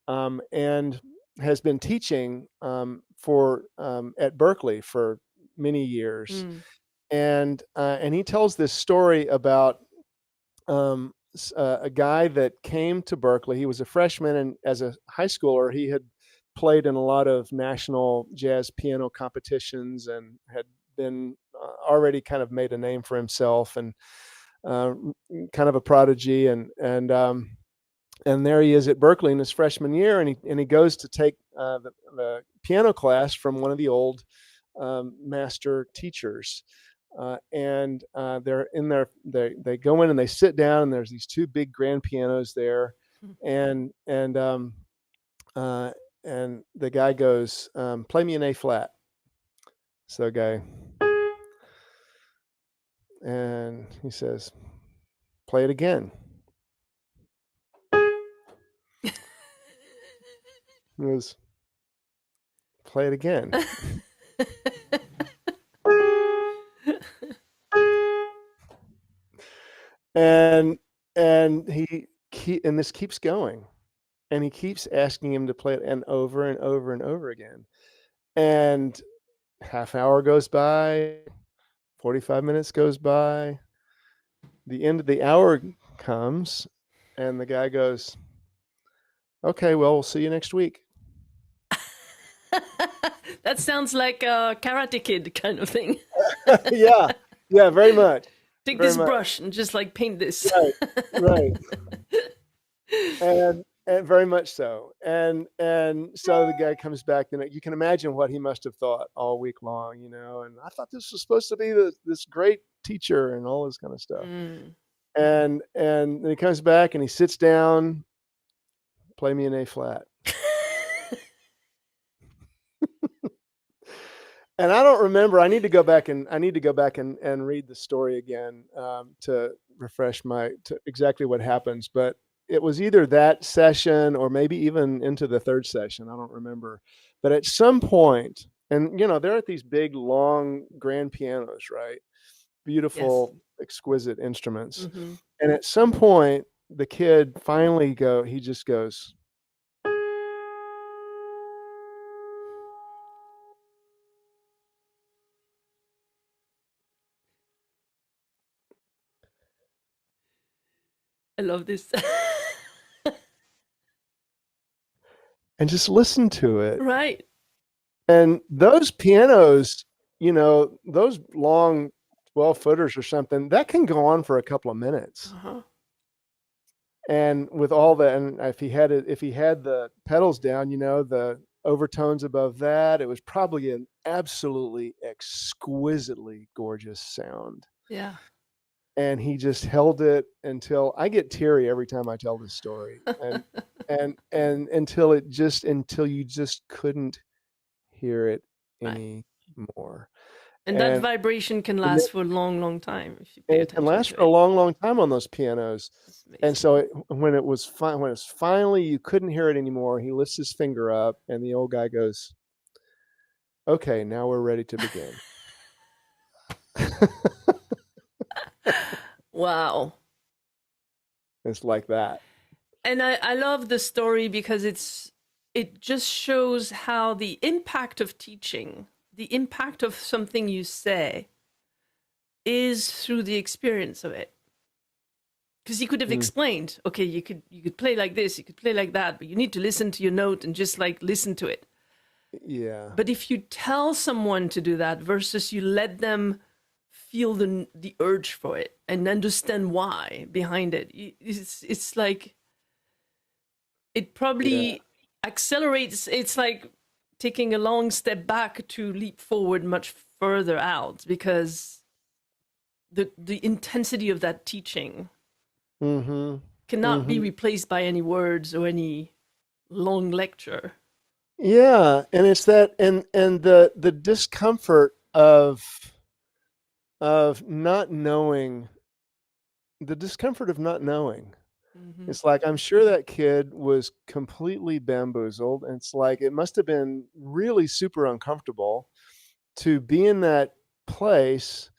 And has been teaching for at Berkeley for many years. And he tells this story about a guy that came to Berkeley. He was a freshman, and as a high schooler, he had played in a lot of national jazz piano competitions and had been already kind of made a name for himself, and kind of a prodigy. And there he is at Berkeley in his freshman year, and he goes to take the piano class from one of the old master teachers. And they're in there. They go in and they sit down, and there's these two big grand pianos there, and the guy goes, "Play me an A flat." So the guy, and he says, "Play it again." He goes, "Play it again." and this keeps going, and he keeps asking him to play it, and over and over and over again. And half hour goes by, 45 minutes goes by, the end of the hour comes, and the guy goes, "Okay, well, we'll see you next week." That sounds like a Karate Kid kind of thing. Yeah, very much. Take this brush and just like paint this. Right. And very much so. And so the guy comes back, and you can imagine what he must have thought all week long, and I thought this was supposed to be this great teacher and all this kind of stuff. And then he comes back and he sits down, "Play me an A flat." And I don't remember. I need to go back and read the story again to refresh to exactly what happens. But it was either that session or maybe even into the third session. I don't remember. But at some point, and they're at these big, long, grand pianos, right? Beautiful, exquisite instruments. And at some point, the kid finally he just goes, I love this. and just listen to it. Right. And those pianos, those long 12-footers or something, that can go on for a couple of minutes. And with all that, and if he had the pedals down, the overtones above that, it was probably an absolutely exquisitely gorgeous sound. Yeah. And he just held it until I get teary every time I tell this story, and until you just couldn't hear it anymore. And that vibration can last for a long, long time if you pay attention. It can last for a long, long time on those pianos. And so when it was finally you couldn't hear it anymore, he lifts his finger up, and the old guy goes, "Okay, now we're ready to begin." Wow. It's like that. And I love the story because it just shows how the impact of teaching, the impact of something you say, is through the experience of it. Because he could have explained, okay, you could play like this, you could play like that, but you need to listen to your note and just like listen to it. Yeah. But if you tell someone to do that versus you let them feel the urge for it and understand why behind it, it's like it probably accelerates. It's like taking a long step back to leap forward much further out because the intensity of that teaching Mm-hmm. cannot be Mm-hmm. replaced by any words or any long lecture. Yeah, and it's that, and the discomfort of not knowing, the discomfort of not knowing. Mm-hmm. It's like I'm sure that kid was completely bamboozled, and it's like it must have been really super uncomfortable to be in that place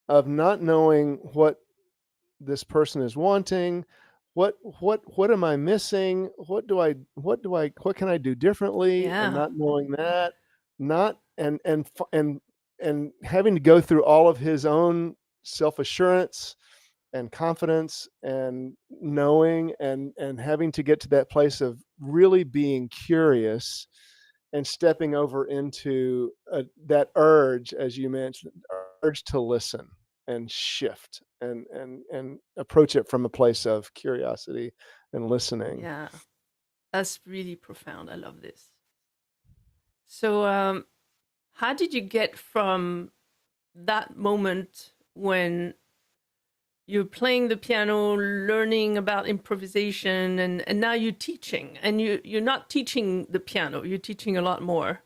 of not knowing what this person is wanting. What am I missing? What can I do differently? And Yeah. not knowing that, not and having to go through all of his own self-assurance and confidence and knowing, and having to get to that place of really being curious and stepping over into that urge, as you mentioned, urge to listen and shift and approach it from a place of curiosity and listening. Yeah. That's really profound. I love this. So, how did you get from that moment when you're playing the piano, learning about improvisation, and now you're teaching, and you're not teaching the piano, you're teaching a lot more.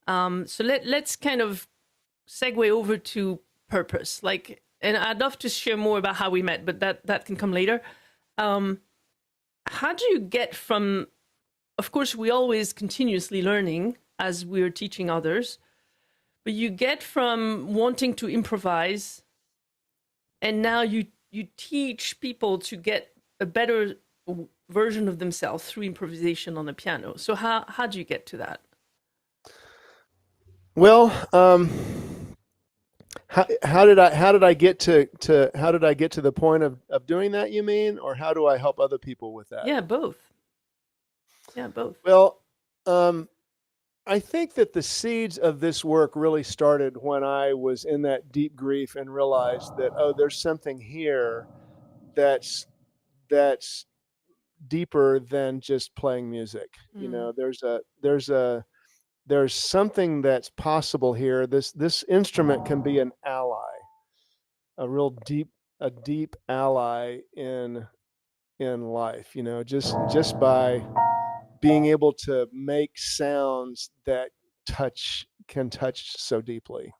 So let's kind of segue over to purpose. Like, and I'd love to share more about how we met, but that can come later. Um, how do you get from? Of course, we always continuously learning as we're teaching others, but you get from wanting to improvise, and now you teach people to get a better version of themselves through improvisation on the piano. So how do you get to that? Well, how did I get to how did I get to the point of doing that, you mean, or how do I help other people with that? Yeah, both. Yeah, both. Well, I think that the seeds of this work really started when I was in that deep grief and realized that, oh, there's something here that's deeper than just playing music. You Mm. know, there's something that's possible here. This instrument can be an ally, a real deep ally in life. You know, just by being able to make sounds that can touch so deeply.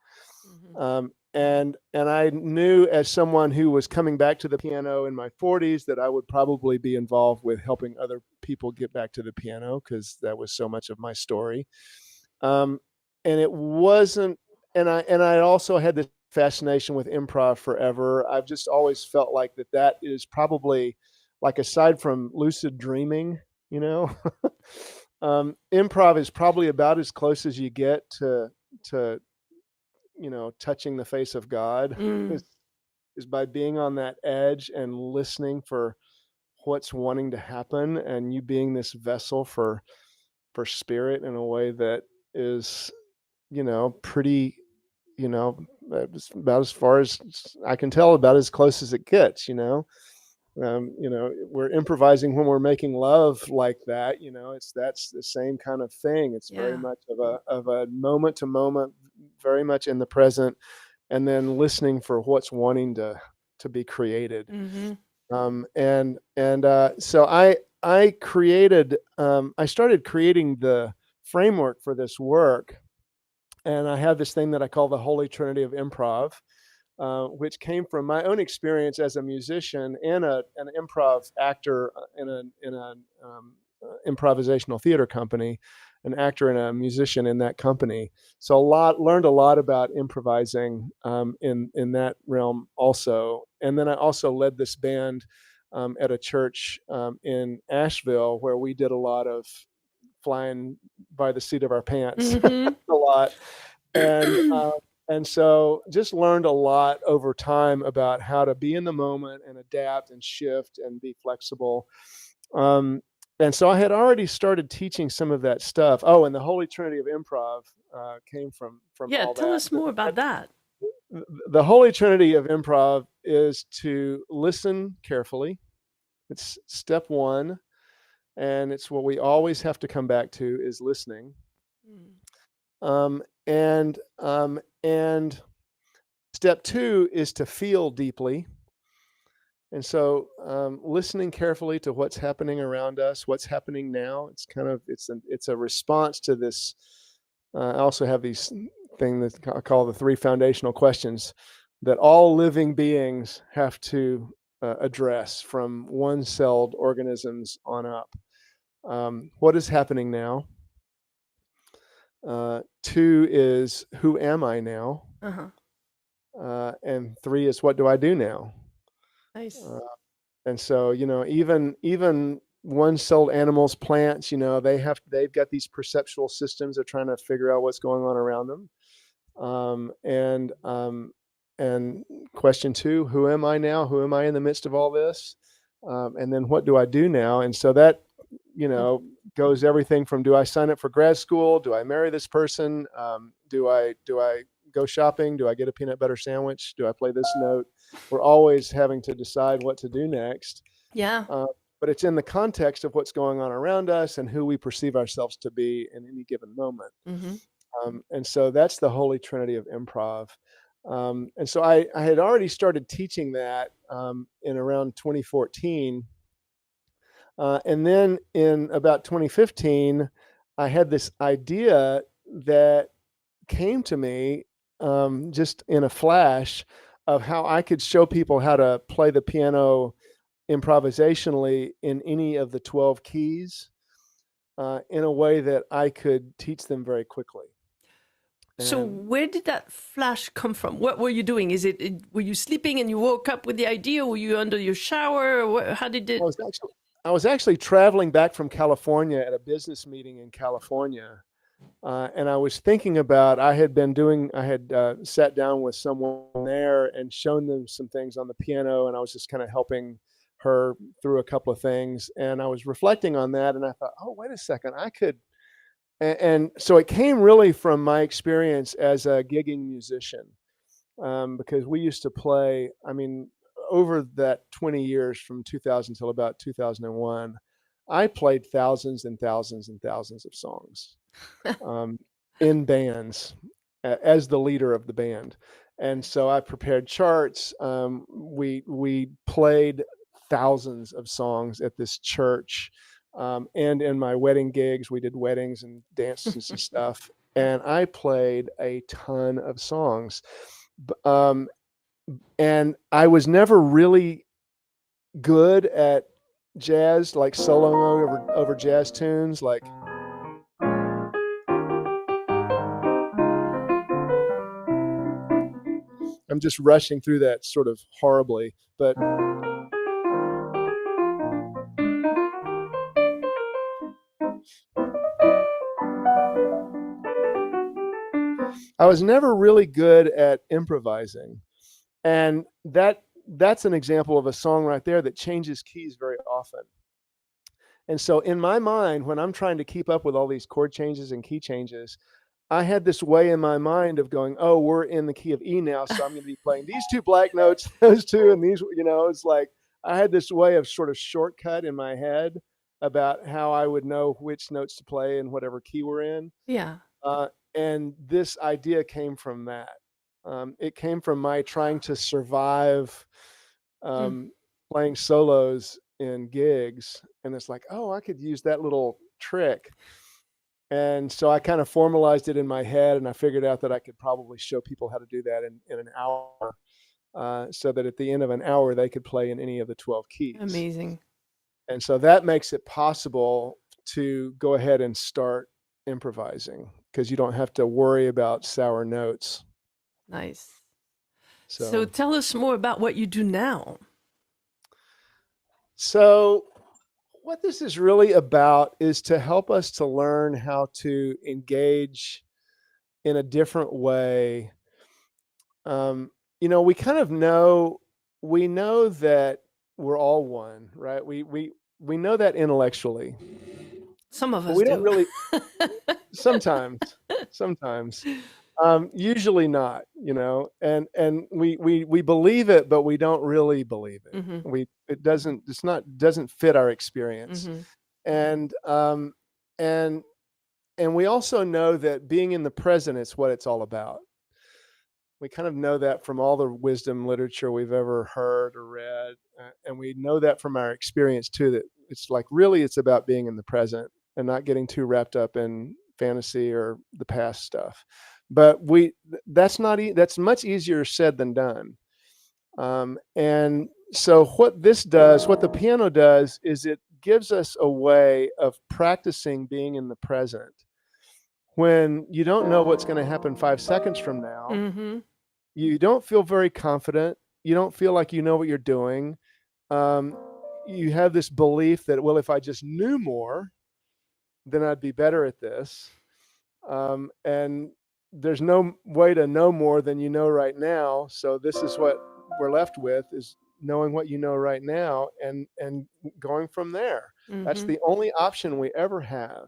Hmm. And I knew, as someone who was coming back to the piano in my 40s, that I would probably be involved with helping other people get back to the piano, because that was so much of my story. Um, and it wasn't, and I also had this fascination with improv forever. I've just always felt like that is probably, like, aside from lucid dreaming, you know, improv is probably about as close as you get to touching the face of God, Mm. is by being on that edge and listening for what's wanting to happen, and you being this vessel for spirit in a way that is, pretty, about as far as I can tell, about as close as it gets. We're improvising when we're making love like that. That's the same kind of thing. It's very Yeah. much of a moment to moment, very much in the present, and then listening for what's wanting to be created. Hmm. So I started creating the framework for this work, and I have this thing that I call the Holy Trinity of Improv, which came from my own experience as a musician and an improv actor in an improvisational theater company, an actor and a musician in that company. So learned a lot about improvising in that realm also. And then I also led this band at a church in Asheville, where we did a lot of flying by the seat of our pants Hmm. a lot. And and so just learned a lot over time about how to be in the moment and adapt and shift and be flexible. And so I had already started teaching some of that stuff. Oh, and the Holy Trinity of Improv came from Yeah, all tell that. us more about that. The Holy Trinity of Improv is to listen carefully. It's step one, and it's what we always have to come back to, is listening. Mm. and step 2 is to feel deeply. And so, listening carefully to what's happening around us, what's happening now. It's a response to this. I also have these thing that I call the 3 foundational questions that all living beings have to address from one-celled organisms on up. What is happening now? 2 is who am I now? And 3 is what do I do now? Nice. And so, even one-celled animals, plants, they've got these perceptual systems. They're trying to figure out what's going on around them. And question 2, who am I now? Who am I in the midst of all this? And then what do I do now? And so that, goes everything from, do I sign up for grad school? Do I marry this person? Do I go shopping? Do I get a peanut butter sandwich? Do I play this note? We're always having to decide what to do next. Yeah. But it's in the context of what's going on around us and who we perceive ourselves to be in any given moment. And so that's the holy trinity of improv. And so I had already started teaching that in around 2014. And then in about 2015, I had this idea that came to me just in a flash of how I could show people how to play the piano improvisationally in any of the 12 keys in a way that I could teach them very quickly. So where did that flash come from? What were you doing? Were you sleeping and you woke up with the idea? Were you under your shower? How did it? I was actually traveling back from California at a business meeting in California. And I was thinking about, I had sat down with someone there and shown them some things on the piano, and I was just kind of helping her through a couple of things. And I was reflecting on that, and I thought, oh, wait a second, I could. And so it came really from my experience as a gigging musician, because we used to play, over that 20 years from 2000 till about 2001, I played thousands and thousands and thousands of songs in bands as the leader of the band. And so I prepared charts. We played thousands of songs at this church. And in my wedding gigs, we did weddings and dances and stuff. And I played a ton of songs. And I was never really good at jazz, like soloing over jazz tunes. Like, I'm just rushing through that sort of horribly, but I was never really good at improvising. And that's an example of a song right there that changes keys very often. And so in my mind, when I'm trying to keep up with all these chord changes and key changes, I had this way in my mind of going, oh, we're in the key of E now, so I'm going to be playing these 2 black notes, those 2, and these, it's like I had this way of sort of shortcut in my head about how I would know which notes to play in whatever key we're in. Yeah. And this idea came from that. It came from my trying to survive playing solos in gigs. And it's like, oh, I could use that little trick. And so I kind of formalized it in my head, and I figured out that I could probably show people how to do that in an hour, so that at the end of an hour, they could play in any of the 12 keys. Amazing. And so that makes it possible to go ahead and start improvising, because you don't have to worry about sour notes. Nice. So tell us more about what you do now. So what this is really about is to help us to learn how to engage in a different way. We kind of know that we're all one, right? We know that intellectually. Some of us we don't really. Sometimes. Usually not, and we believe it, but we don't really believe it. Mm-hmm. It doesn't fit our experience. Mm-hmm. And And we also know that being in the present is what it's all about. We kind of know that from all the wisdom literature we've ever heard or read. And we know that from our experience too, that it's like really it's about being in the present and not getting too wrapped up in fantasy or the past stuff. But that's that's much easier said than done. And so what the piano does is it gives us a way of practicing being in the present when you don't know what's going to happen 5 seconds from now. Mm-hmm. You don't feel very confident. You don't feel like you know what you're doing. Um, you have this belief that, well, if I just knew more, then I'd be better at this. And there's no way to know more than you know right now. So this is what we're left with, is knowing what you know right now and going from there. Mm-hmm. That's the only option we ever have.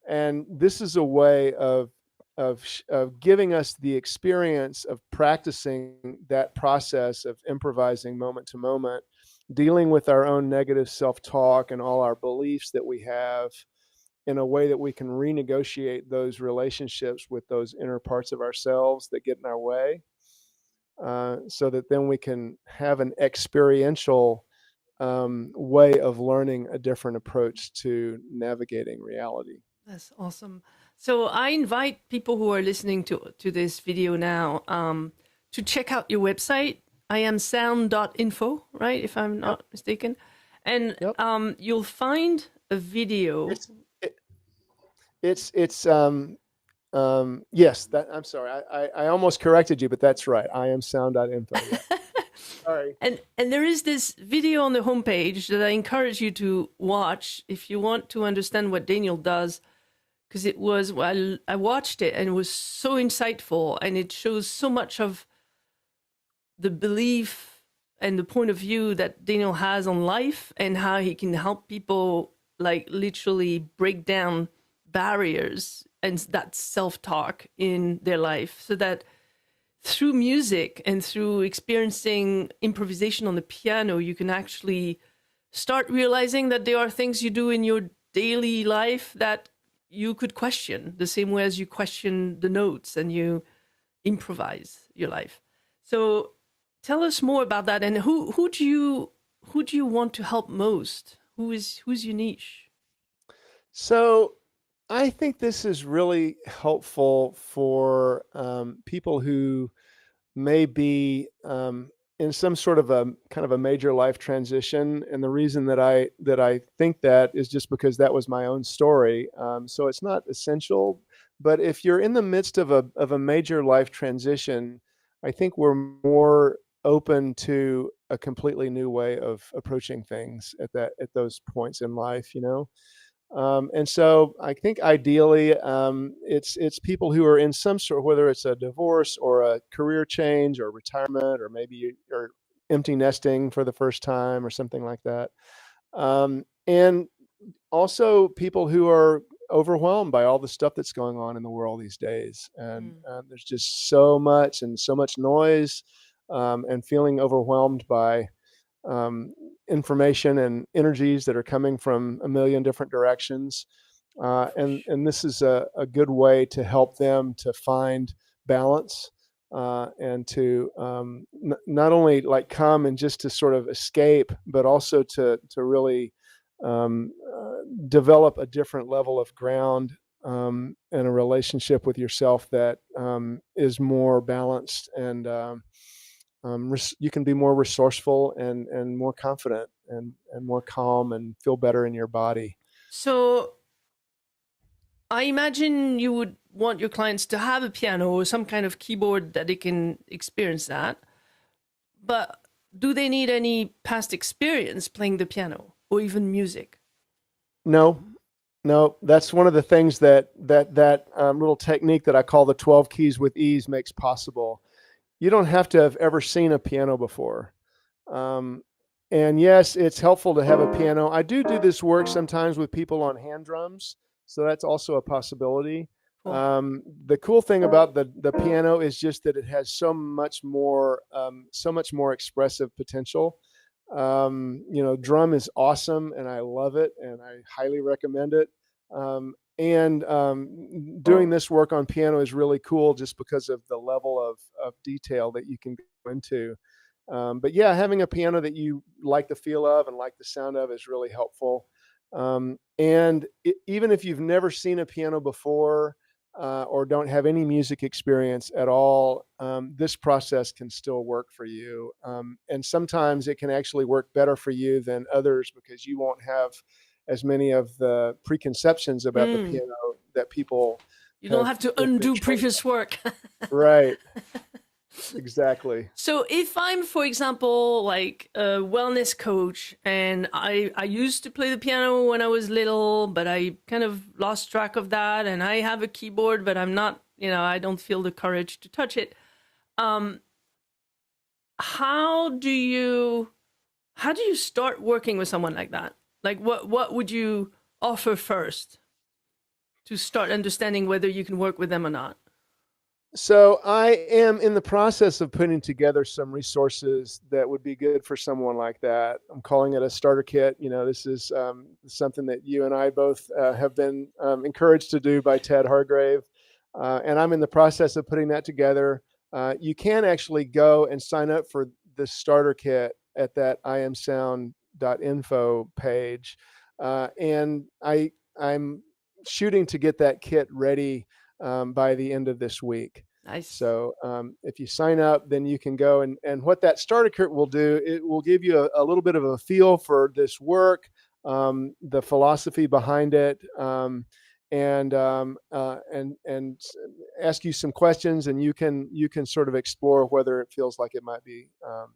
And this is a way of giving us the experience of practicing that process of improvising moment to moment, dealing with our own negative self-talk and all our beliefs that we have in a way that we can renegotiate those relationships with those inner parts of ourselves that get in our way, so that then we can have an experiential way of learning a different approach to navigating reality. That's awesome. So I invite people who are listening to this video now to check out your website, iamsound.info, right? If I'm not mistaken. And you'll find a video. Yes, that I'm sorry. I almost corrected you, but that's right. iamsound.info. Yeah. Sorry. And there is this video on the homepage that I encourage you to watch if you want to understand what Daniel does, because I watched it and it was so insightful, and it shows so much of the belief and the point of view that Daniel has on life and how he can help people like literally break down barriers and that self-talk in their life, so that through music and through experiencing improvisation on the piano, you can actually start realizing that there are things you do in your daily life that you could question the same way as you question the notes and you improvise your life. So tell us more about that, and who do you want to help most? Who's your niche? So I think this is really helpful for people who may be in some sort of a kind of a major life transition. And the reason that I think that is just because that was my own story. So it's not essential, but if you're in the midst of a major life transition, I think we're more open to a completely new way of approaching things at those points in life, you know. And so I think ideally it's people who are in some sort, whether it's a divorce or a career change or retirement, or maybe you're empty nesting for the first time or something like that. And also people who are overwhelmed by all the stuff that's going on in the world these days. And there's just so much noise, and feeling overwhelmed by information and energies that are coming from a million different directions. And this is a good way to help them to find balance, and to not only like come and just to sort of escape, but also to really develop a different level of ground, and a relationship with yourself that is more balanced, and you can be more resourceful and more confident and more calm and feel better in your body. So I imagine you would want your clients to have a piano or some kind of keyboard that they can experience that. But do they need any past experience playing the piano or even music? No, that's one of the things that little technique that I call the 12 keys with ease makes possible. You don't have to have ever seen a piano before. And yes, it's helpful to have a piano. I do this work sometimes with people on hand drums, so that's also a possibility. Cool. The cool thing about the piano is just that it has so much more expressive potential. You know, drum is awesome, and I love it, and I highly recommend it. Doing this work on piano is really cool just because of the level of detail that you can go into. But yeah, having a piano that you like the feel of and like the sound of is really helpful. Even if you've never seen a piano before, or don't have any music experience at all, this process can still work for you. And sometimes it can actually work better for you than others because you won't have as many of the preconceptions about the piano that people you don't have to undo previous work. Right. Exactly. So if I'm, for example, like a wellness coach, and I used to play the piano when I was little, but I kind of lost track of that, and I have a keyboard, but I'm not, I don't feel the courage to touch it. How do you start working with someone like that? Like what would you offer first to start understanding whether you can work with them or not? So I am in the process of putting together some resources that would be good for someone like that. I'm calling it a starter kit. This is something that you and I both have been encouraged to do by Ted Hargrave. And I'm in the process of putting that together. You can actually go and sign up for the starter kit at that imsound.info page. And I'm shooting to get that kit ready by the end of this week. Nice. So if you sign up, then you can go and what that starter kit will do, it will give you a little bit of a feel for this work, the philosophy behind it, and ask you some questions, and you can sort of explore whether it feels like it might be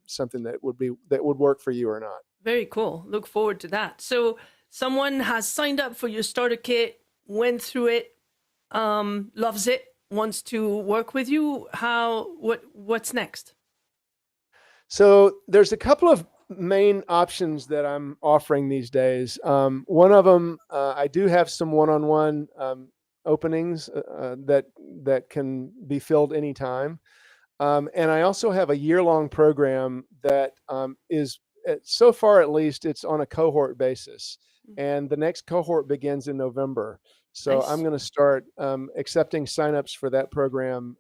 something that would work for you or not. Very cool. Look forward to that. So someone has signed up for your starter kit, went through it, loves it, wants to work with you. What's next? So there's a couple of main options that I'm offering these days. One of them, I do have some one-on-one openings that can be filled anytime. And I also have a year-long program that is, so far at least, it's on a cohort basis. And the next cohort begins in November. So Nice. I'm going to start accepting signups for that program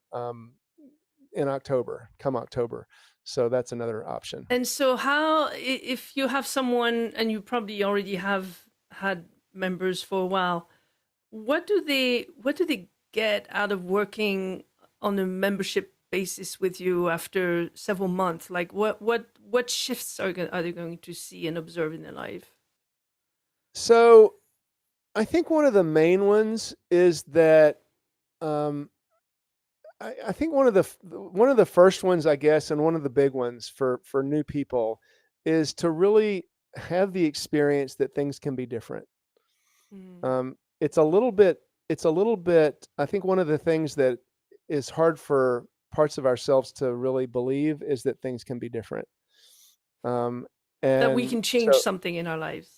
in October, come October. So that's another option. And so if you have someone, and you probably already have had members for a while, what do they get out of working on a membership basis with you after several months? Like what shifts are they going to see and observe in their life? So I think one of the main ones is that I think one of the first ones, I guess, and one of the big ones for new people is to really have the experience that things can be different. It's a little bit. I think one of the things that is hard for parts of ourselves to really believe is that things can be different. And that we can change something in our lives.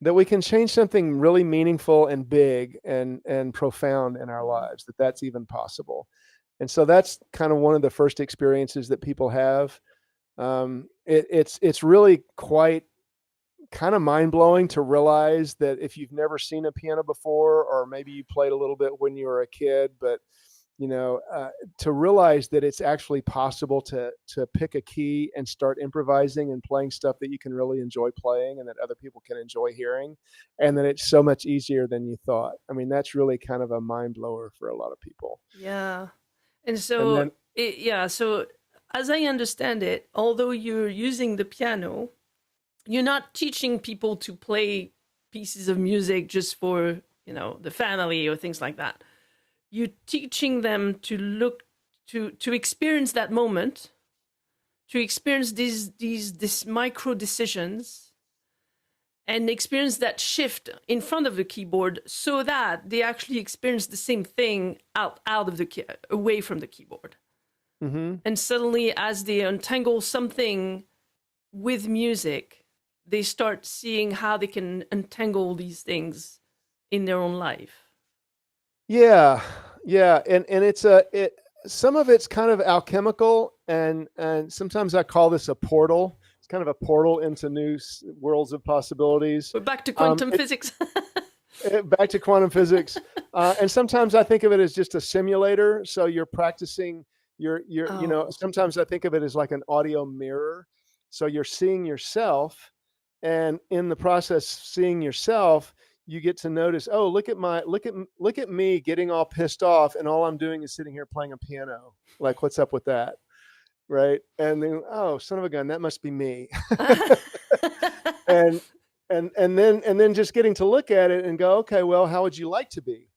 That we can change something really meaningful and big and profound in our lives, that's even possible. And so that's kind of one of the first experiences that people have. It's really quite kind of mind-blowing to realize that if you've never seen a piano before, or maybe you played a little bit when you were a kid, but to realize that it's actually possible to pick a key and start improvising and playing stuff that you can really enjoy playing and that other people can enjoy hearing, and that it's so much easier than you thought. I mean, that's really kind of a mind blower for a lot of people. Yeah. And so, so as I understand it, although you're using the piano, you're not teaching people to play pieces of music just for, the family or things like that. You're teaching them to look to experience that moment, to experience these micro decisions, and experience that shift in front of the keyboard, so that they actually experience the same thing away from the keyboard. Mm-hmm. And suddenly, as they untangle something with music, they start seeing how they can untangle these things in their own life. Yeah, and some of it's kind of alchemical, and sometimes I call this a portal. It's kind of a portal into new worlds of possibilities. We're back to quantum physics. Back to quantum physics. And sometimes I think of it as just a simulator. So you're practicing Oh. sometimes I think of it as like an audio mirror. So you're seeing yourself, and in the process seeing yourself, you get to notice, oh, look at me getting all pissed off, and all I'm doing is sitting here playing a piano. Like, what's up with that? Right. And then, oh, son of a gun, that must be me. and and then just getting to look at it and go, okay, well, how would you like to be,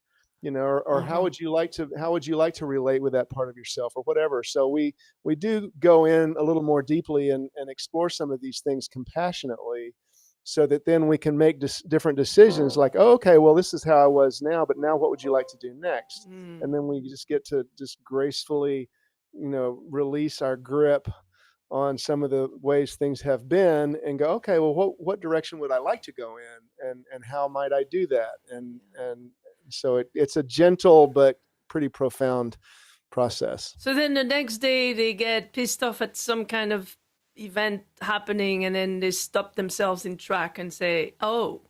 or how would you like to relate with that part of yourself, or whatever. So we do go in a little more deeply and explore some of these things compassionately, so that then we can make different decisions, like, oh, okay, well, this is how I was now, but now what would you like to do next? And then we just get to just gracefully, release our grip on some of the ways things have been, and go, okay, well, what direction would I like to go in, and how might I do that? And so it's a gentle but pretty profound process. So then the next day they get pissed off at some kind of event happening, and then they stop themselves in track and say, oh,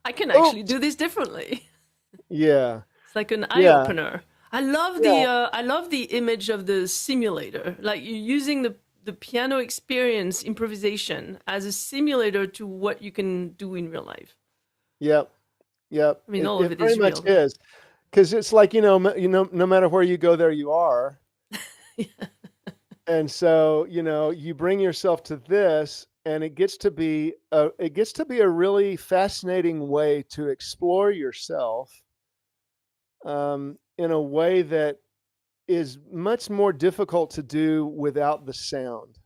I can actually do this differently. Yeah. It's like an eye opener. I love the image of the simulator. Like, you're using the piano experience, improvisation, as a simulator to what you can do in real life. Yep. I mean, all of it very is much real. is, because it's like, no matter where you go, there you are. And so, you bring yourself to this, and it gets to be a really fascinating way to explore yourself, in a way that is much more difficult to do without the sound.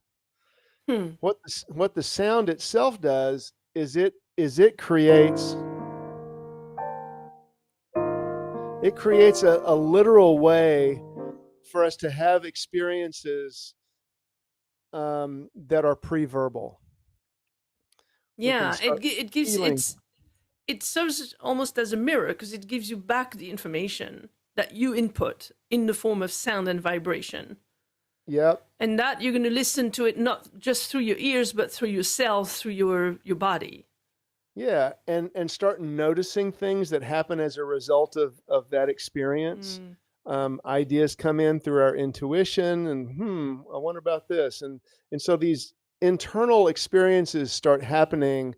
What the sound itself does is it creates a literal way for us to have experiences, that are pre-verbal. Yeah, it gives it serves almost as a mirror, because it gives you back the information that you input in the form of sound and vibration. Yep. And that you're going to listen to it not just through your ears, but through your cells, through your body. Yeah, and start noticing things that happen as a result of that experience. Ideas come in through our intuition, and I wonder about this, and so these internal experiences start happening,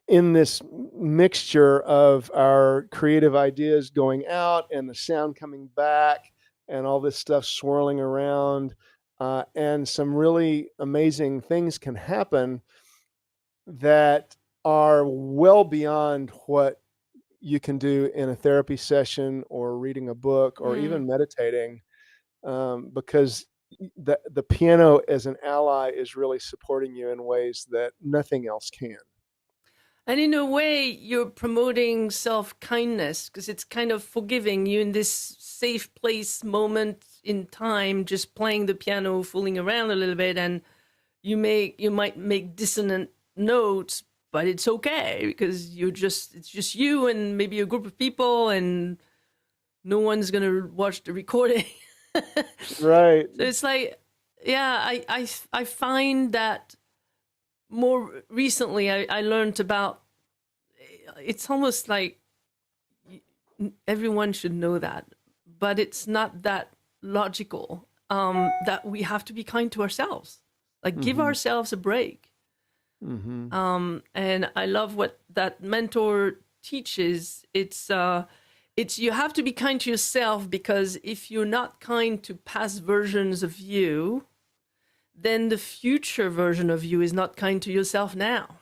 in this mixture of our creative ideas going out and the sound coming back, and all this stuff swirling around, and some really amazing things can happen that are well beyond what you can do in a therapy session, or reading a book, or even meditating, because the piano as an ally is really supporting you in ways that nothing else can. And in a way, you're promoting self-kindness, because it's kind of forgiving you in this safe place moment in time, just playing the piano, fooling around a little bit, and you might make dissonant notes, but it's okay, because it's just you and maybe a group of people, and no one's gonna watch the recording. Right. So it's like, yeah, I find that more recently I learned about, it's almost like everyone should know that, but it's not that logical, that we have to be kind to ourselves, like give ourselves a break. And I love what that mentor teaches. It's you have to be kind to yourself, because if you're not kind to past versions of you, then the future version of you is not kind to yourself now.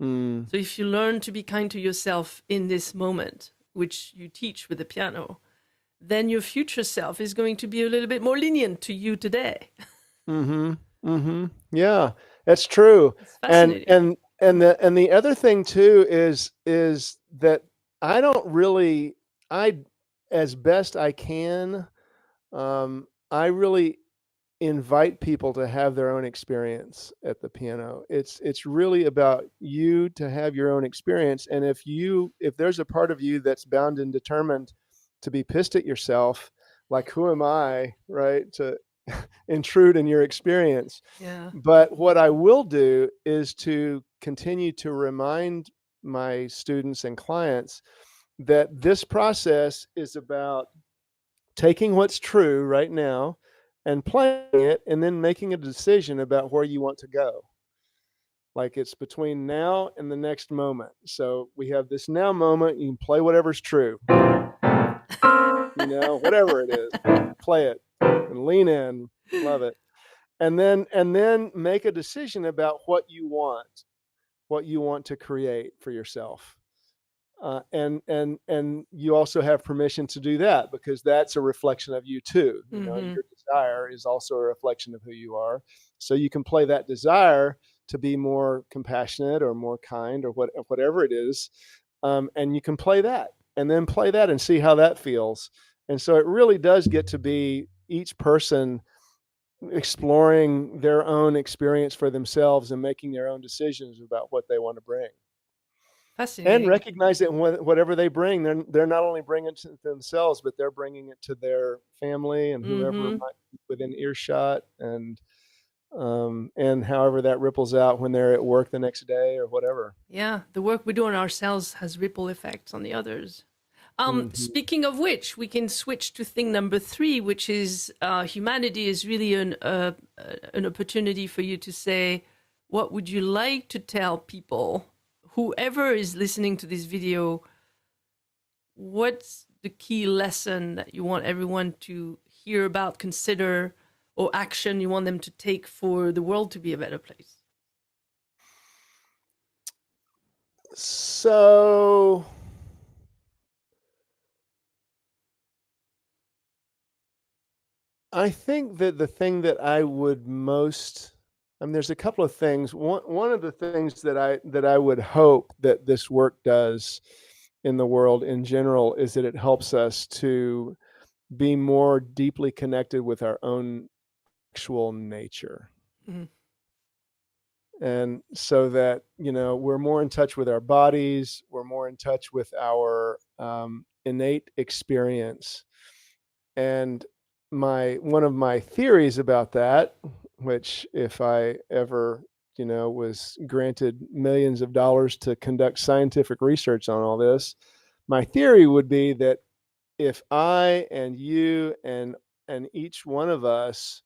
So if you learn to be kind to yourself in this moment, which you teach with the piano, then your future self is going to be a little bit more lenient to you today. Yeah, that's true. It's fascinating. And the other thing too is that I, as best I can, I really invite people to have their own experience at the piano. It's really about you to have your own experience. And if there's a part of you that's bound and determined to be pissed at yourself, like, who am I, right, to intrude in your experience? Yeah. But what I will do is to continue to remind my students and clients that this process is about taking what's true right now and playing it and then making a decision about where you want to go. Like it's between now and the next moment. So we have this now moment. You can play whatever's true, whatever it is, play it and lean in, love it. And then make a decision about what you want to create for yourself. And you also have permission to do that because that's a reflection of you too. Your desire is also a reflection of who you are. So you can play that desire to be more compassionate or more kind or whatever it is. And you can play that and then play that and see how that feels. And so it really does get to be each person exploring their own experience for themselves and making their own decisions about what they want to bring. Fascinating. And recognize that whatever they bring, they're not only bringing it to themselves, but they're bringing it to their family and whoever might be within earshot, and however that ripples out when they're at work the next day or whatever. Yeah, the work we do on ourselves has ripple effects on the others. Speaking of which, we can switch to thing number 3, which is humanity is really an opportunity for you to say, what would you like to tell people? Whoever is listening to this video, what's the key lesson that you want everyone to hear about, consider, or action you want them to take for the world to be a better place? So I think that the thing that I would most, there's a couple of things. One of the things that I would hope that this work does in the world in general is that it helps us to be more deeply connected with our own actual nature. And so that, we're more in touch with our bodies, we're more in touch with our innate experience. And one of my theories about that, which if I ever, was granted millions of dollars to conduct scientific research on all this, my theory would be that if I and you and each one of us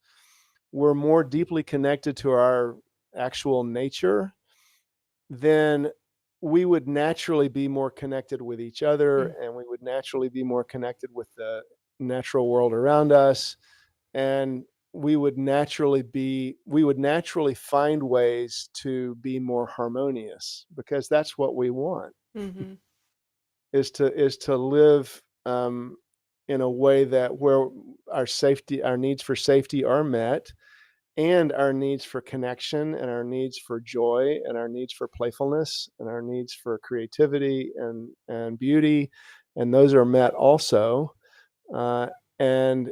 were more deeply connected to our actual nature, then we would naturally be more connected with each other, and we would naturally be more connected with the natural world around us, and we would naturally find ways to be more harmonious, because that's what we want. Is to live in a way that where our needs for safety are met, and our needs for connection, and our needs for joy, and our needs for playfulness, and our needs for creativity and beauty, and those are met also. And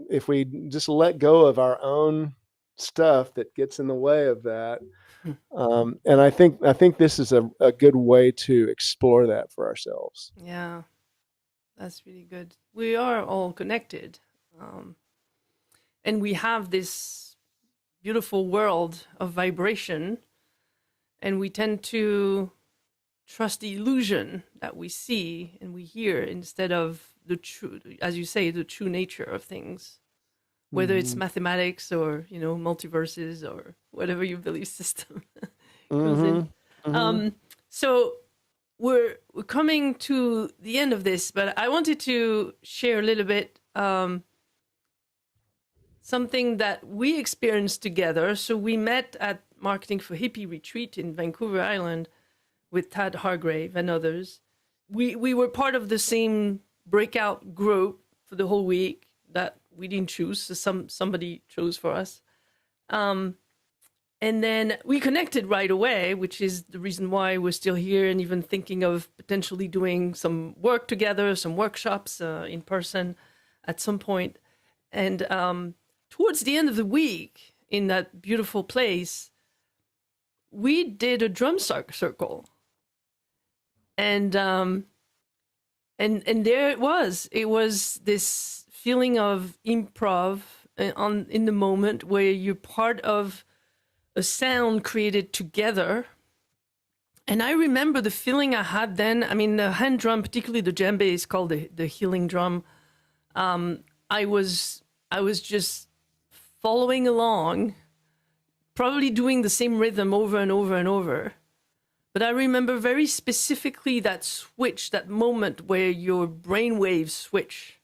if we just let go of our own stuff that gets in the way of that, and I think this is a good way to explore that for ourselves. Yeah, that's really good. We are all connected. And we have this beautiful world of vibration, and we tend to trust the illusion that we see and we hear instead of the true, as you say, the true nature of things, whether it's mathematics or, multiverses or whatever your belief system goes in. So we're coming to the end of this, but I wanted to share a little bit something that we experienced together. So we met at Marketing for Hippie retreat in Vancouver Island with Tad Hargrave and others. We were part of the same breakout group for the whole week that we didn't choose, so somebody chose for us. And then we connected right away, which is the reason why we're still here and even thinking of potentially doing some work together, some workshops in person at some point. And towards the end of the week, in that beautiful place, we did a drum circle. And there it was. It was this feeling of improv in the moment where you're part of a sound created together, And I remember the feeling I had then. I mean, the hand drum, particularly the djembe, is called the healing drum. I was just following along, probably doing the same rhythm over and over and over. But I remember very specifically that switch, that moment where your brain waves switch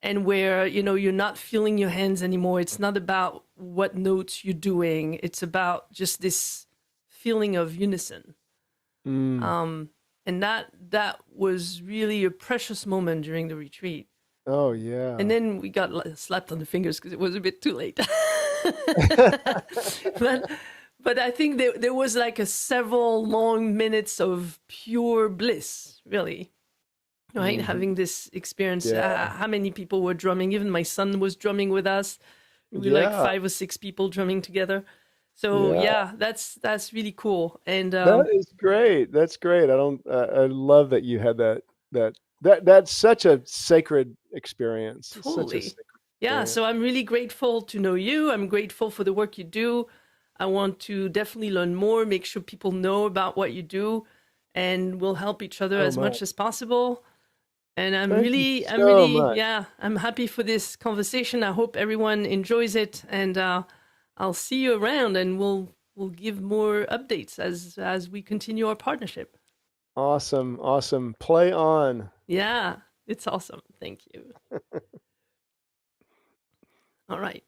and where, you're not feeling your hands anymore. It's not about what notes you're doing. It's about just this feeling of unison. And that was really a precious moment during the retreat. Oh, yeah. And then we got slapped on the fingers because it was a bit too late. But I think there was like several long minutes of pure bliss, really, right? Having this experience. How many people were drumming? Even my son was drumming with us. We were like 5 or 6 people drumming together. So that's really cool. And that is great. That's great. I love that you had that's such a sacred experience. Totally. Such a sacred experience. So I'm really grateful to know you. I'm grateful for the work you do. I want to definitely learn more, make sure people know about what you do, and we'll help each other as much as possible. And I'm happy for this conversation. I hope everyone enjoys it, and I'll see you around, and we'll give more updates as we continue our partnership. Awesome. Play on. Yeah, it's awesome. Thank you. All right.